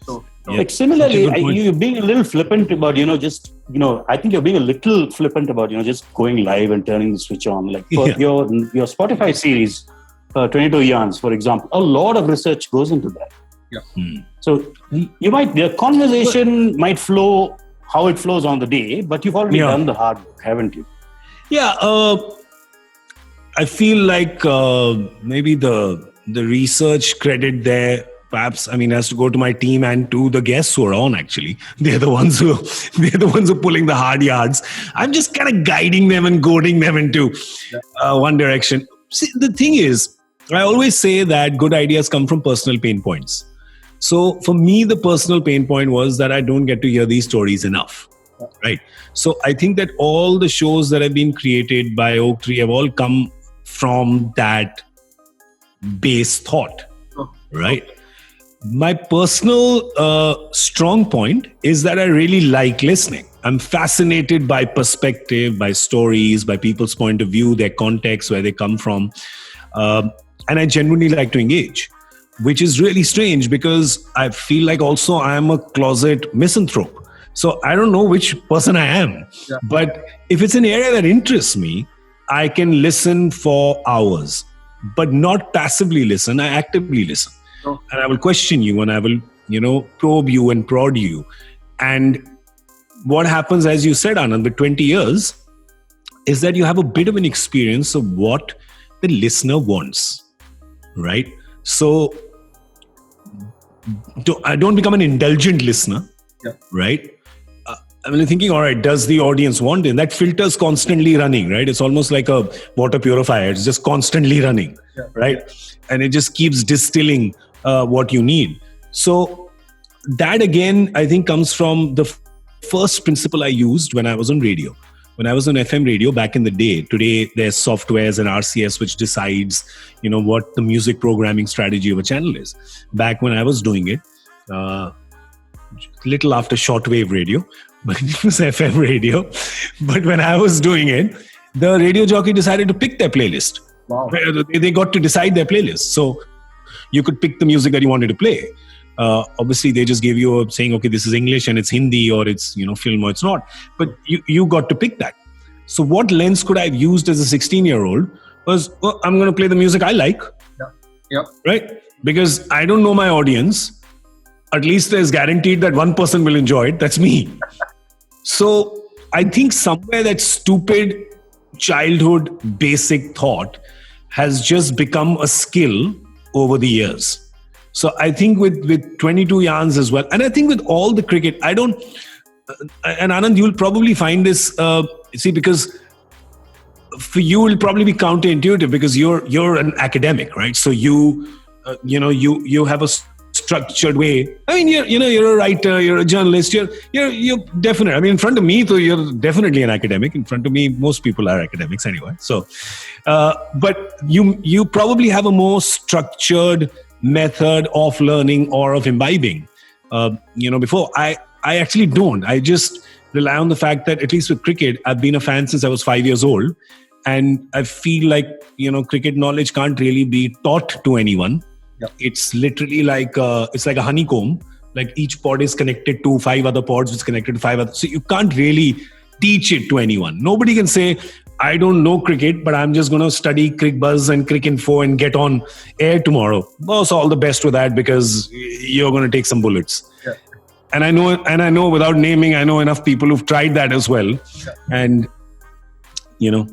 So, like similarly, you're being a little flippant about, I think you're being a little flippant about, just going live and turning the switch on. Like for your Spotify series, 22 Yarns, for example, a lot of research goes into that. Yeah. So the conversation might flow how it flows on the day, but you've already done the hard work, haven't you? Yeah, I feel like maybe the research credit there, perhaps, has to go to my team and to the guests who are on. Actually, they're the ones who are pulling the hard yards. I'm just kind of guiding them and goading them into one direction. See, the thing is, I always say that good ideas come from personal pain points. So for me, the personal pain point was that I don't get to hear these stories enough, right? So I think that all the shows that have been created by Oak Tree have all come from that base thought, right? My personal strong point is that I really like listening. I'm fascinated by perspective, by stories, by people's point of view, their context, where they come from. And I genuinely like to engage. Which is really strange because I feel like also I am a closet misanthrope. So I don't know which person I am. Yeah. But if it's an area that interests me, I can listen for hours. But not passively listen, I actively listen. Oh. And I will question you and I will, probe you and prod you. And what happens, as you said, Anand, with 20 years, is that you have a bit of an experience of what the listener wants, right? So don't become an indulgent listener, right? I'm thinking, all right, does the audience want it? That filter's constantly running, right? It's almost like a water purifier. It's just constantly running, right? And it just keeps distilling what you need. So that again, I think comes from the first principle I used when I was on radio. When I was on FM radio back in the day, today there's softwares and RCS which decides, what the music programming strategy of a channel is. Back when I was doing it, little after shortwave radio, but it was FM radio. But when I was doing it, the radio jockey decided to pick their playlist. Wow. They got to decide their playlist. So you could pick the music that you wanted to play. Obviously, they just gave you saying, okay, this is English and it's Hindi or it's film or it's not. But you got to pick that. So what lens could I have used as a 16-year-old was, I'm going to play the music I like. Yeah. Right? Because I don't know my audience. At least there's guaranteed that one person will enjoy it. That's me. So I think somewhere that stupid childhood basic thought has just become a skill over the years. So I think with 22 yarns as well, and I think with all the cricket, I don't, and Anand, you'll probably find this, because for you, it'll probably be counterintuitive because you're an academic, right? So you have a structured way. I mean, you're a writer, you're a journalist, you're definitely, in front of me, so you're definitely an academic. In front of me, most people are academics anyway. So, but you probably have a more structured method of learning or of imbibing. Before I actually don't. I just rely on the fact that at least with cricket, I've been a fan since I was 5 years old. And I feel like, cricket knowledge can't really be taught to anyone. Yeah. It's literally like it's like a honeycomb. Like each pod is connected to 5 other pods, which is connected to 5 other. So you can't really teach it to anyone. Nobody can say, I don't know cricket, but I'm just going to study CricBuzz and Cricinfo and get on air tomorrow. Well, so all the best with that because you're going to take some bullets. Yeah. And I know without naming, I know enough people who've tried that as well. Yeah. And,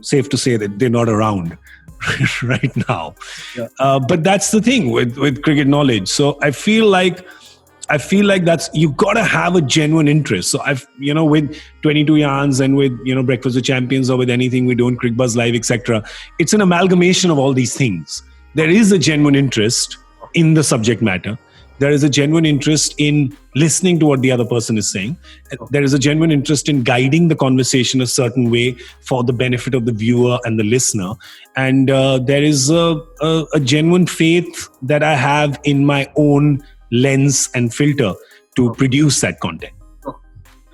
safe to say that they're not around right now. Yeah. But that's the thing with cricket knowledge. So I feel like that's, you got to have a genuine interest. So with 22 yarns and with, Breakfast with Champions or with anything we do on CricBuzz Live, etc., it's an amalgamation of all these things. There is a genuine interest in the subject matter. There is a genuine interest in listening to what the other person is saying. There is a genuine interest in guiding the conversation a certain way for the benefit of the viewer and the listener. And there is a genuine faith that I have in my own lens and filter to produce that content.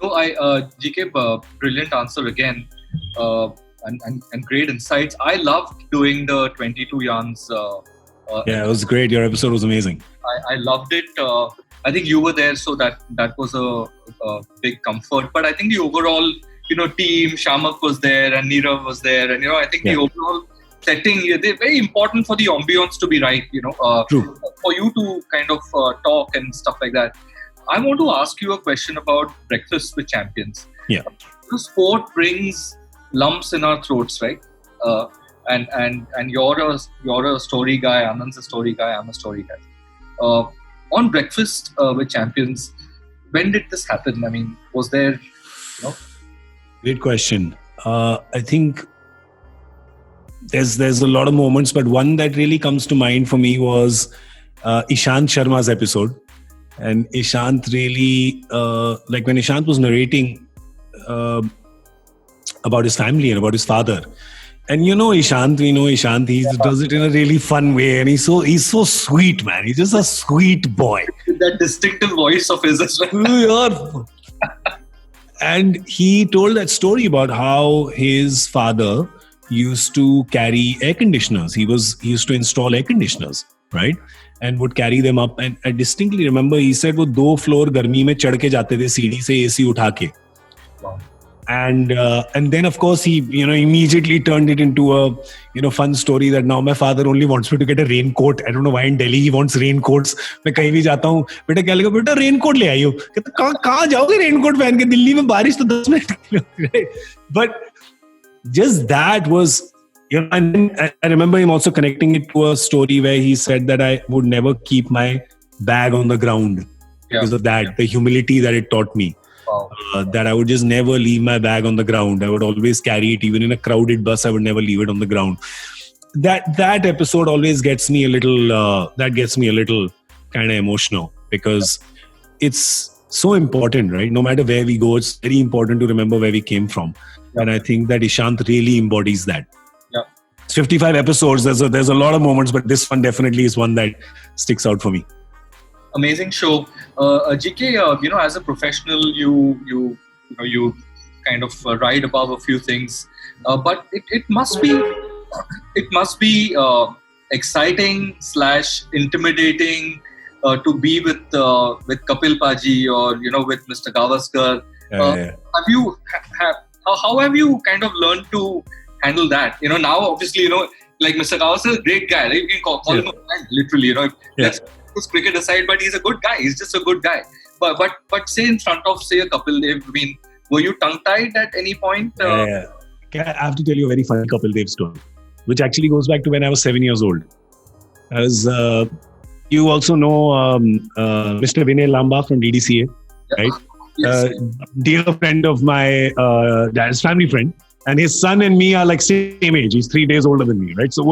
No, GK, brilliant answer again, and great insights. I loved doing the 22 yarns. Yeah, it was great. Your episode was amazing. I loved it. I think you were there, so that was a big comfort. But I think the overall, team, Shamak was there and Nirav was there, and I think the overall setting, they're very important for the ambience to be right. True. For you to kind of talk and stuff like that. I want to ask you a question about Breakfast with Champions. Yeah. The sport brings lumps in our throats, right? And you're a story guy, Anand's a story guy, I'm a story guy. On Breakfast with Champions, when did this happen? Was there, Great question. I think there's a lot of moments, but one that really comes to mind for me was Ishant Sharma's episode. And Ishant really, when Ishant was narrating about his family and about his father. And Ishant, he does it in a really fun way. And he's so sweet, man. He's just a sweet boy. That distinctive voice of his as well. And he told that story about how his father used to carry air conditioners. He used to install air conditioners, right? And would carry them up. And I distinctly remember he said, वो 2 floor गर्मी में चढ़ के जाते थे सीढ़ी से AC उठा के. Wow. And then of course he immediately turned it into a fun story that now my father only wants me to get a raincoat. I don't know why in Delhi he wants raincoats. मैं कहीं भी जाता हूँ, बेटा क्या लगेगा, बेटा raincoat ले आइयो. कहता कहाँ जाओगे raincoat पहन के, दिल्ली में बारिश तो 10 minute. But just that was, and I remember him also connecting it to a story where he said that I would never keep my bag on the ground because of that. The humility that it taught me. Wow. That I would just never leave my bag on the ground. I would always carry it, even in a crowded bus. I would never leave it on the ground. That episode always gets me a little. That gets me a little kind of emotional because it's so important, right? No matter where we go, it's very important to remember where we came from. Yeah. And I think that Ishant really embodies that. Yeah. It's 55 episodes. There's a lot of moments, but this one definitely is one that sticks out for me. Amazing show. GK, as a professional, you kind of ride above a few things, but it must be exciting / intimidating to be with Kapil Paji or with Mr. Gavaskar. How have you kind of learned to handle that? Now obviously like Mr. Gavaskar is a great guy. Right? You can call him a friend, literally. Let's put cricket aside, but he's a good guy. He's just a good guy. But say in front of a Kapil Dev, I mean, were you tongue-tied at any point? I have to tell you a very funny Kapil Dev story, which actually goes back to when I was 7 years old. You also know Mr. Vinay Lamba from DDCA, right? Yes. Dear friend of my dad's family friend, and his son and me are like same age. He's 3 days older than me, right? So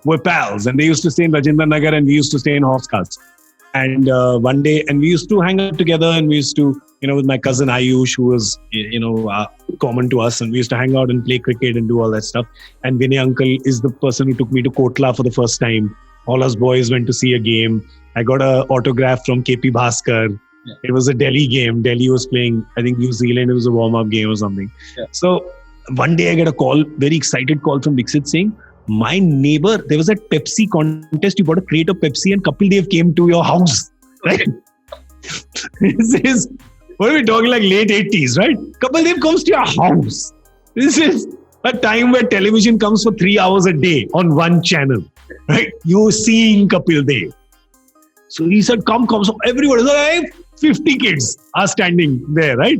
we're pals, and they used to stay in Rajendra Nagar, and we used to stay in horse cars. And one day, and we used to hang out together, and we used to, with my cousin Ayush, who was, common to us, and we used to hang out and play cricket and do all that stuff. And Vinay uncle is the person who took me to Kotla for the first time. All us boys went to see a game. I got an autograph from KP Bhaskar. Yeah. It was a Delhi game. Delhi was playing, I think, New Zealand. It was a warm-up game or something. Yeah. So one day I get a call, very excited call from Dixit saying, my neighbor, there was a Pepsi contest. You bought a crate of Pepsi and Kapil Dev came to your house. Right? This is, what are we talking, like late 80s, right? Kapil Dev comes to your house. This is a time where television comes for 3 hours a day on one channel. Right? You're seeing Kapil Dev. So he said, come. So everybody, so 50 kids are standing there, right?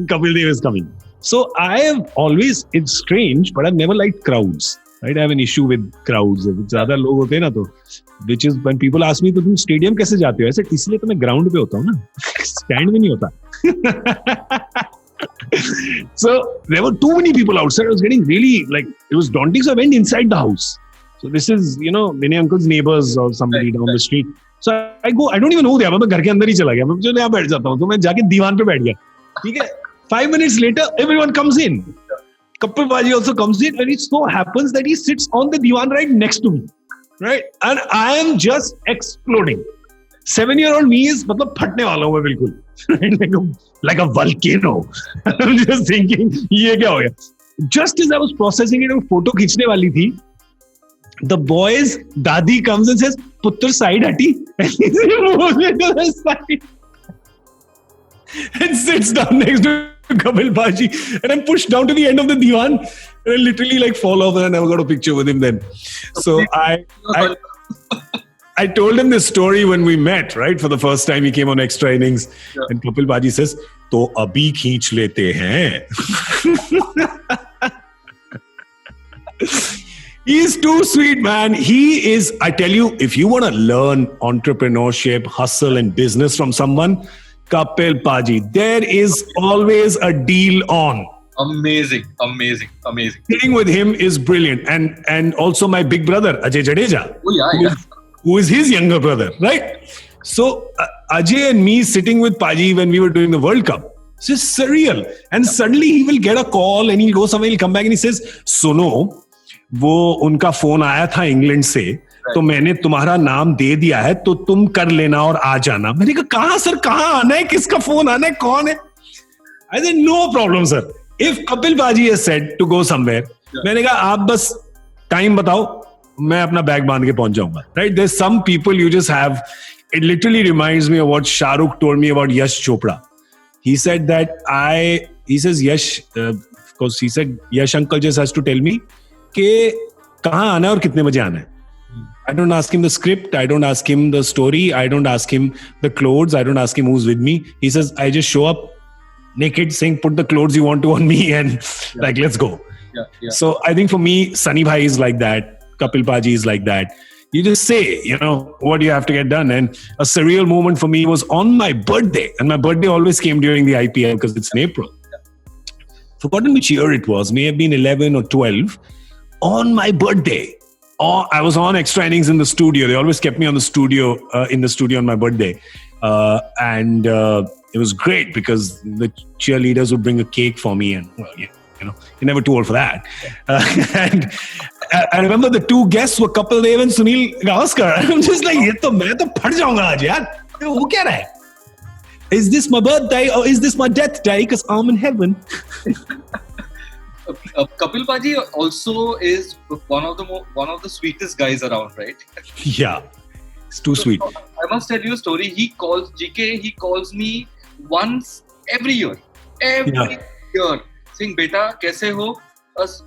Kapil Dev is coming. So I have always, it's strange, but I've never liked crowds. Right? I have an issue with crowds. ज़्यादा लोग होते हैं ना तो, which is when people ask me, तो तुम stadium कैसे जाते हो? I said, इसलिए तो मैं ground पे होता हूँ ना, stand में नहीं होता. So there were too many people outside. I was getting really it was daunting. So I went inside the house. So this is Vinay uncle's neighbors or somebody down the street. So I go. I don't even know who they are. मैं घर के अंदर ही चला गया. मैं चलो यहाँ बैठ जाता हूँ. तो मैं जाके दीवान पे बैठ गया. ठीक है. 5 minutes later, everyone comes in. Kapil Paji also comes in, and it so happens that he sits on the divan right next to me, right? And I am just exploding. 7-year-old me is, मतलब फटने वाला हूँ मैं बिल्कुल, like a volcano. I'm just thinking, ये क्या हो गया? Just as I was processing it, वो photo खींचने वाली थी. The boy's dadi comes and says, "Puttar side hati," and he moves me to the side and sits down next to Kapil Paji, and I'm pushed down to the end of the divan, and I literally fall off, and I never got a picture with him then. So I told him this story when we met, right? For the first time, he came on Extra Innings, and Kapil Paji says, "To abhi kheech lete hain." He's too sweet, man. He is, I tell you, if you want to learn entrepreneurship, hustle, and business from someone, Kapil Paji, there is always a deal on. Amazing. Sitting with him is brilliant. And also my big brother, Ajay Jadeja, who is his younger brother, right? So Ajay and me sitting with Paji when we were doing the World Cup, it's just surreal. And suddenly he will get a call and he'll go somewhere, he'll come back and he says, "Suno, वो उनका phone आया था England से, तो मैंने तुम्हारा नाम दे दिया है, तो तुम कर लेना और आ जाना." मैंने कहा, कहाँ सर, कहाँ आना है, किसका फोन आना है, कौन है? I said, "No problem sir. If Kapil Paji has said to go somewhere," मैंने कहा, आप बस टाइम बताओ, मैं अपना बैग बांध के पहुंच जाऊंगा. Right? There's some people you just have. It literally reminds me of what Shah Rukh told me about Yash Chopra. He said that he says Yash, because he said Yash uncle just has to tell me कि कहाँ आना है और कितने बजे आना है. I don't ask him the script. I don't ask him the story. I don't ask him the clothes. I don't ask him who's with me. He says, I just show up naked saying, put the clothes you want to on me and let's go. Yeah. So I think for me, Sunny Bhai is like that. Kapil Paji is like that. You just say, what you have to get done. And a surreal moment for me was on my birthday. And my birthday always came during the IPL because it's in April. Forgotten which year it was. May have been 11 or 12. On my birthday, I was on extra innings in the studio. They always kept me in the studio on my birthday. And it was great because the cheerleaders would bring a cake for me. And, you're never too old for that. And I remember the two guests were Kapil Dev and Sunil Gavaskar. I'm just like, मैं तो फट जाऊंगा आज यार. वो क्या रहा है? Is this my birthday or is this my death day? Because I'm in heaven. Kapil Paji also is one of the sweetest guys around, right? Yeah, it's too sweet. So, I must tell you a story. He calls me once every year. Every year. Saying, beta, kaise ho?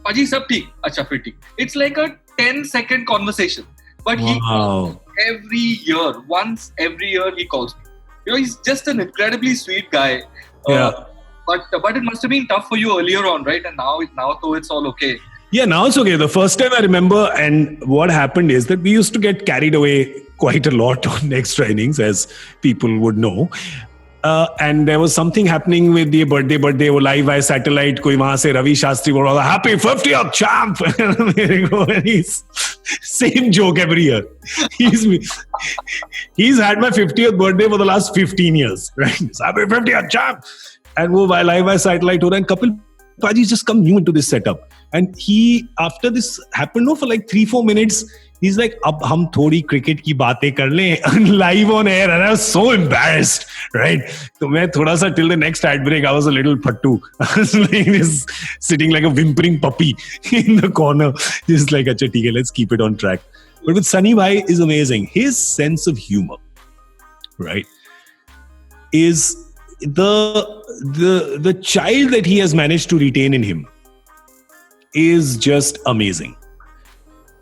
Paji, sab theek. Acha, fir theek. It's like a 10-second conversation. But he calls me every year. Once every year he calls me. He's just an incredibly sweet guy. But it must have been tough for you earlier on, right? And now though it's all okay. Yeah, now it's okay. The first time I remember, and what happened is that we used to get carried away quite a lot on extra innings, as people would know. And there was something happening with the birthday वो live by satellite कोई वहाँ से रवि शास्त्री बोल रहा था happy 50th champ and he's same joke every year. He's had my 50th birthday for the last 15 years, right? It's happy 50th champ. And वो live by satellite हो रहा है. And Kapil Paji just come new into this setup. And he, after this happened for like 3-4 minutes, he's like, अब हम थोड़ी cricket की बातें कर लें live on air. And I was so embarrassed, right? तो मैं थोड़ा सा till the next ad break, I was a little pattu. I was like this, sitting like a whimpering puppy in the corner. Just like, अच्छा ठीक है, let's keep it on track. But with Sunny Bhai is amazing. His sense of humor, right, is the child that he has managed to retain in him is just amazing.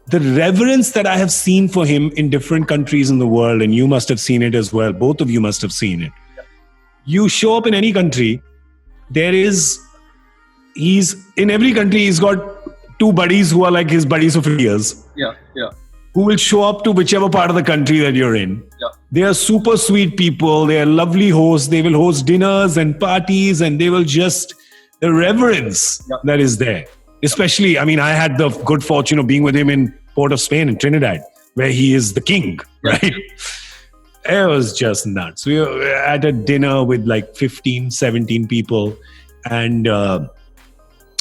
The reverence that I have seen for him in different countries in the world, and you must have seen it as well. Both of you must have seen it. You show up in any country, he's in every country, he's got two buddies who are like his buddies of years. Yeah. Who will show up to whichever part of the country that you're in. Yeah. They are super sweet people. They are lovely hosts. They will host dinners and parties, and they will just, the reverence that is there. Especially, I mean, I had the good fortune of being with him in Port of Spain in Trinidad, where he is the king, right? It was just nuts. We were at a dinner with like 15, 17 people, and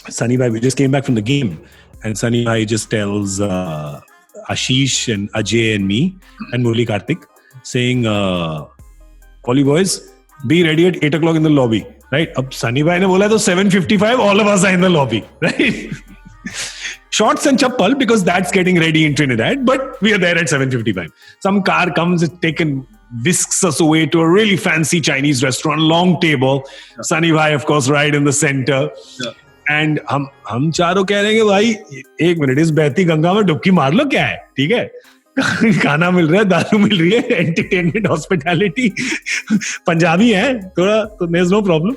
Sunny Bhai, we just came back from the game, and Sunny Bhai just tells Ashish and Ajay and me and Murli Karthik, saying, all you boys, be ready at 8 o'clock in the lobby. Right? Ab Sunny Bhai ne bola to 7:55, all of us are in the lobby. Right? Shorts and chappal, because that's getting ready in Trinidad, but we are there at 7:55. Some car comes and whisks us away to a really fancy Chinese restaurant, long table. Yeah. Sunny Bhai, of course, right in the center. Yeah. And हम चारों कह रहे हैं कि भाई एक minute इस बहती गंगा में डुबकी मार लो, क्या है, ठीक है, खाना मिल रहा है, दारू मिल रही है, एंटरटेनमेंट, हॉस्पिटैलिटी, पंजाबी है थोड़ा, तो there's no problem.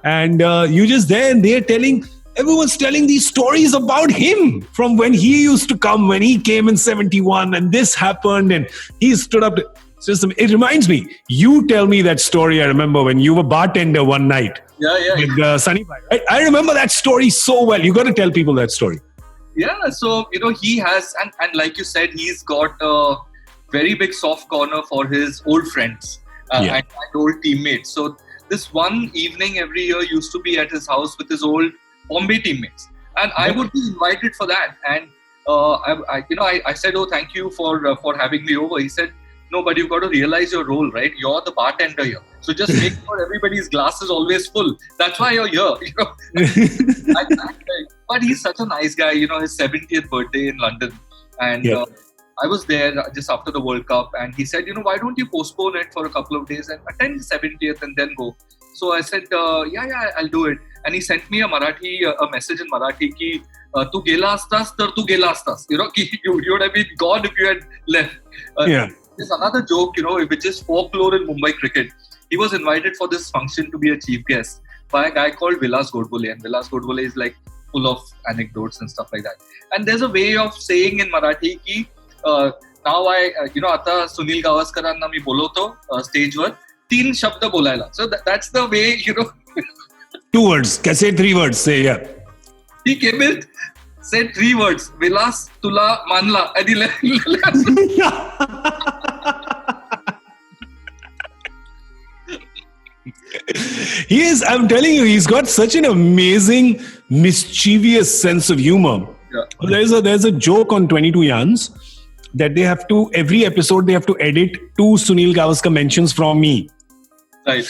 And you just there, and they're telling, everyone's telling these stories about him from when he used to come, when he came in 71 and this happened and he stood up. It reminds me, you tell me that story. I remember when you were bartender one night with Sunny Bhai, right? I remember that story so well. You got to tell people that story. Yeah, so, he has, and like you said, he's got a very big soft corner for his old friends and old teammates. So this one evening every year used to be at his house with his old Bombay teammates. And I would be invited for that. And I said, oh, thank you for having me over. He said, no, but you've got to realize your role, right? You're the bartender here. So just make sure everybody's glass is always full. That's why you're here. But he's such a nice guy. His 70th birthday in London. And I was there just after the World Cup. And he said, why don't you postpone it for a couple of days and attend the 70th and then go. So I said, I'll do it. And he sent me a message in Marathi ki, tu gela astas, tar tu gela astas. You would have been gone if you had left. There's another joke, which is folklore in Mumbai cricket. He was invited for this function to be a chief guest by a guy called Vilas Godbole. And Vilas Godbole is like full of anecdotes and stuff like that. And there's a way of saying in Marathi ki, now आता सुनील गावस्करांना मी बोलवतो स्टेजवर 3 शब्द बोलायला. So that's the way, 2 words. Can say 3 words. Say, yeah. He came in, said 3 words. Vilas Tula Manla. And he left. He is, I'm telling you, he's got such an amazing, mischievous sense of humor. Yeah. There's a joke on 22 Yans that they have to, every episode, they have to edit 2 Sunil Gavaskar mentions from me. Right.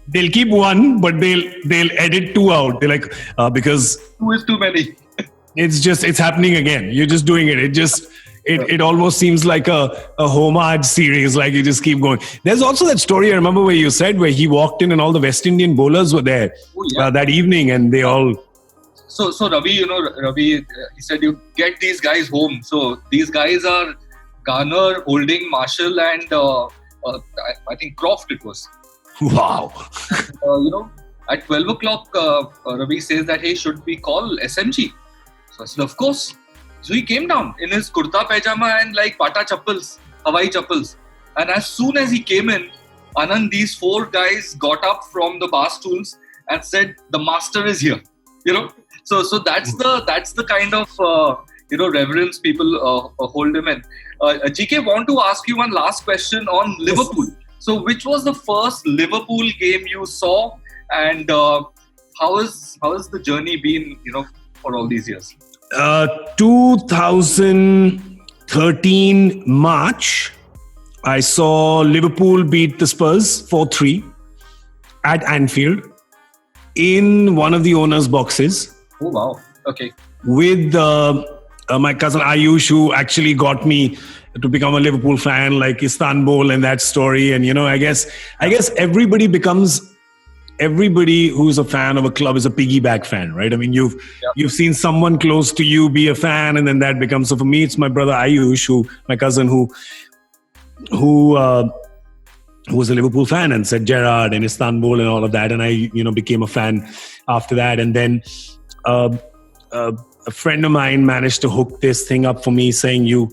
They'll keep 1, but they'll edit 2 out. They're like, because 2 is too many. It's happening again. You're just doing it. It almost seems like a homage series, like you just keep going. There's also that story I remember where you said where he walked in and all the West Indian bowlers were there that evening, and they all. So Ravi, Ravi, he said you get these guys home. So these guys are Garner, Holding, Marshall, and I think Croft it was. Wow. At 12 o'clock, Ravi says that, hey, should we call SMG? So I said, of course. So he came down in his kurta pajama and like Bata chappals, Hawaii chappals. And as soon as he came in, Anand, these 4 guys got up from the bar stools and said, the master is here. So that's the kind of reverence people hold him in. GK, want to ask you one last question on Liverpool. So which was the first Liverpool game you saw, and how has the journey been, for all these years? 2013 March, I saw Liverpool beat the Spurs 4-3 at Anfield in one of the owners' boxes. Oh wow! Okay. With my cousin Ayush, who actually got me to become a Liverpool fan, like Istanbul and that story. And I guess everybody who's a fan of a club is a piggyback fan, right? I mean, you've seen someone close to you be a fan, and then that becomes. So for me, it's my brother Ayush, my cousin, who was a Liverpool fan and said Gerrard and Istanbul and all of that, and I became a fan after that. And then a friend of mine managed to hook this thing up for me, saying you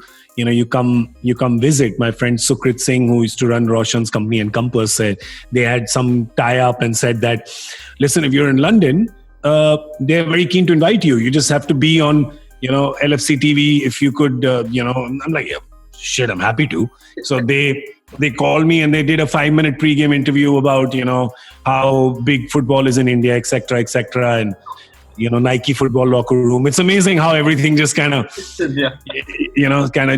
come visit. My friend Sukrit Singh, who used to run Roshan's company and Compass, said they had some tie-up and said that, listen, if you're in London, they're very keen to invite you. You just have to be on, LFC TV. If you could, I'm like, yeah, shit, I'm happy to. So they called me and they did a 5-minute pre-game interview about, how big football is in India, etc., and Nike football locker room. It's amazing how everything just kind of,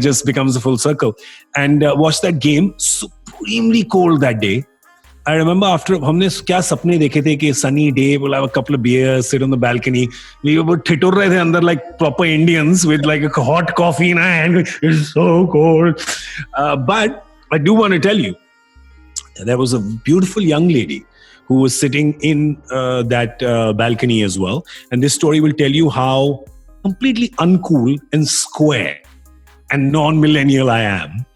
just becomes a full circle. And watched that game, supremely cold that day. I remember after, humne kya sapne dekhe the ki sunny day, we'll have a couple of beers, sit on the balcony. We were thitur rahe the under like proper Indians with like a hot coffee in our hand. It's so cold. But I do want to tell you, there was a beautiful young lady who was sitting in that balcony as well. And this story will tell you how completely uncool and square and non-millennial I am.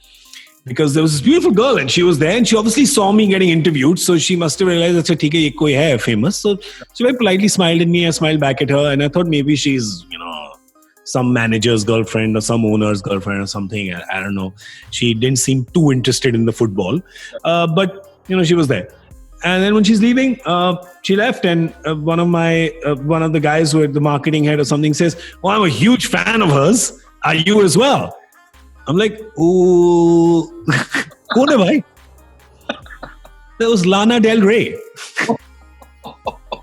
Because there was this beautiful girl and she was there and she obviously saw me getting interviewed. So she must have realized that ye koi hai famous. So she very politely smiled at me. I smiled back at her and I thought maybe she's, some manager's girlfriend or some owner's girlfriend or something. I don't know. She didn't seem too interested in the football. But, she was there. And then when she's leaving, she left, and one of the guys who had the marketing head or something says, "Oh, I'm a huge fan of hers. Are you as well?" I'm like, "Oh, kaun hai bhai?" That was Lana Del Rey.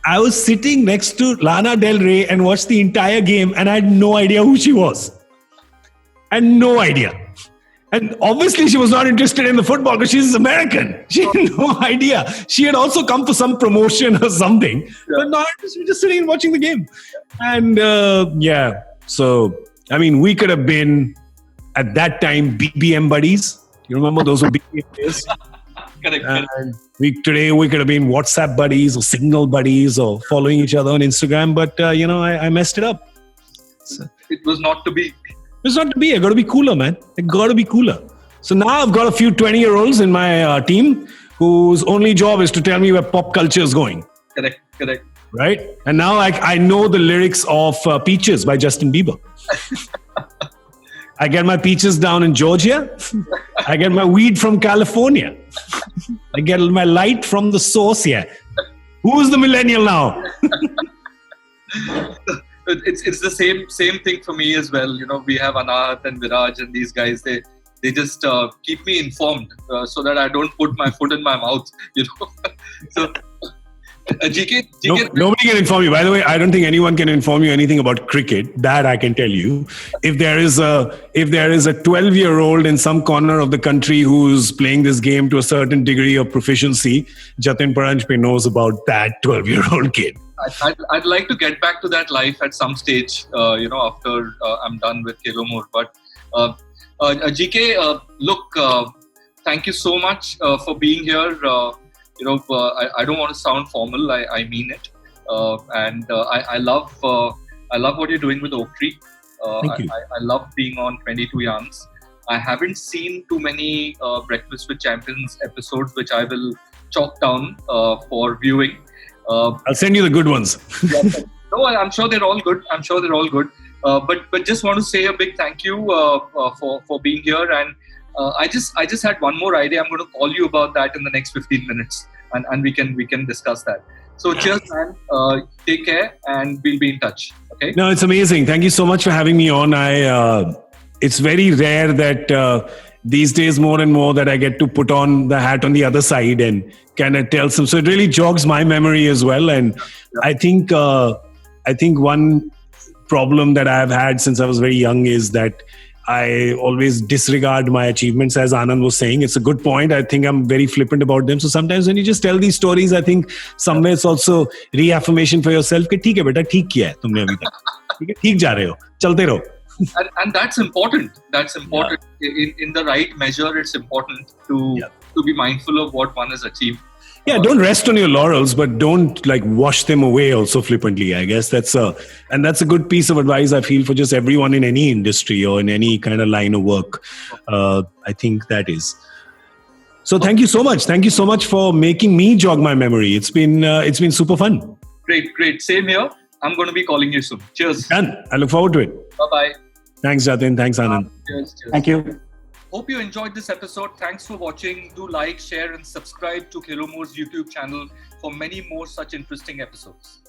I was sitting next to Lana Del Rey and watched the entire game, and I had no idea who she was. I had no idea. And obviously she was not interested in the football because she's American. She had no idea. She had also come for some promotion or something. But no, she was just sitting and watching the game. And so, I mean, we could have been, at that time, BBM buddies. You remember those were BBM days? Correct. And today we could have been WhatsApp buddies or Signal buddies or following each other on Instagram. But, I messed it up. So, it was not to be. It's not to be. I got to be cooler, man. I got to be cooler. So now I've got a few 20-year-olds in my team whose only job is to tell me where pop culture is going. Correct. Right? And now I know the lyrics of Peaches by Justin Bieber. I get my peaches down in Georgia. I get my weed from California. I get my light from the source here. Who's the millennial now? It's the same thing for me as well. We have Anath and Viraj and these guys. They just keep me informed so that I don't put my foot in my mouth. So GK, nobody can inform you. By the way, I don't think anyone can inform you anything about cricket. That I can tell you. If there is a 12-year-old in some corner of the country who's playing this game to a certain degree of proficiency, Jatin Paranjpe knows about that 12-year-old kid. I'd like to get back to that life at some stage, after I'm done with Khelo More. But GK, look, thank you so much for being here. I don't want to sound formal. I mean it, and I love what you're doing with Oaktree. Thank you. I love being on 22 Yarns. I haven't seen too many Breakfast with Champions episodes, which I will chalk down for viewing. I'll send you the good ones. No, I'm sure they're all good. But just want to say a big thank you for being here. And I just had one more idea. I'm going to call you about that in the next 15 minutes, and we can discuss that. So cheers, man. Take care, and we'll be in touch. Okay. No, it's amazing. Thank you so much for having me on. It's very rare that these days, more and more, that I get to put on the hat on the other side and kind of tell some. So it really jogs my memory as well. And I think one problem that I've had since I was very young is that I always disregard my achievements, as Anand was saying. It's a good point. I think I'm very flippant about them. So sometimes when you just tell these stories, I think somewhere it's also reaffirmation for yourself. कि ठीक है बेटा, ठीक किया है तुमने अभी तक. ठीक है, ठीक जा रहे हो, चलते रहो. And that's important. In the right measure, it's important to be mindful of what one has achieved. Yeah, don't rest on your laurels, but don't wash them away also flippantly. I guess that's a good piece of advice I feel for just everyone in any industry or in any kind of line of work. I think that is. So thank you so much. Thank you so much for making me jog my memory. It's been super fun. Great. Same here. I'm going to be calling you soon. Cheers. Done. I look forward to it. Bye-bye. Thanks, Jatin. Thanks, Anand. Cheers. Thank you. Hope you enjoyed this episode. Thanks for watching. Do like, share, and subscribe to Khelo More's YouTube channel for many more such interesting episodes.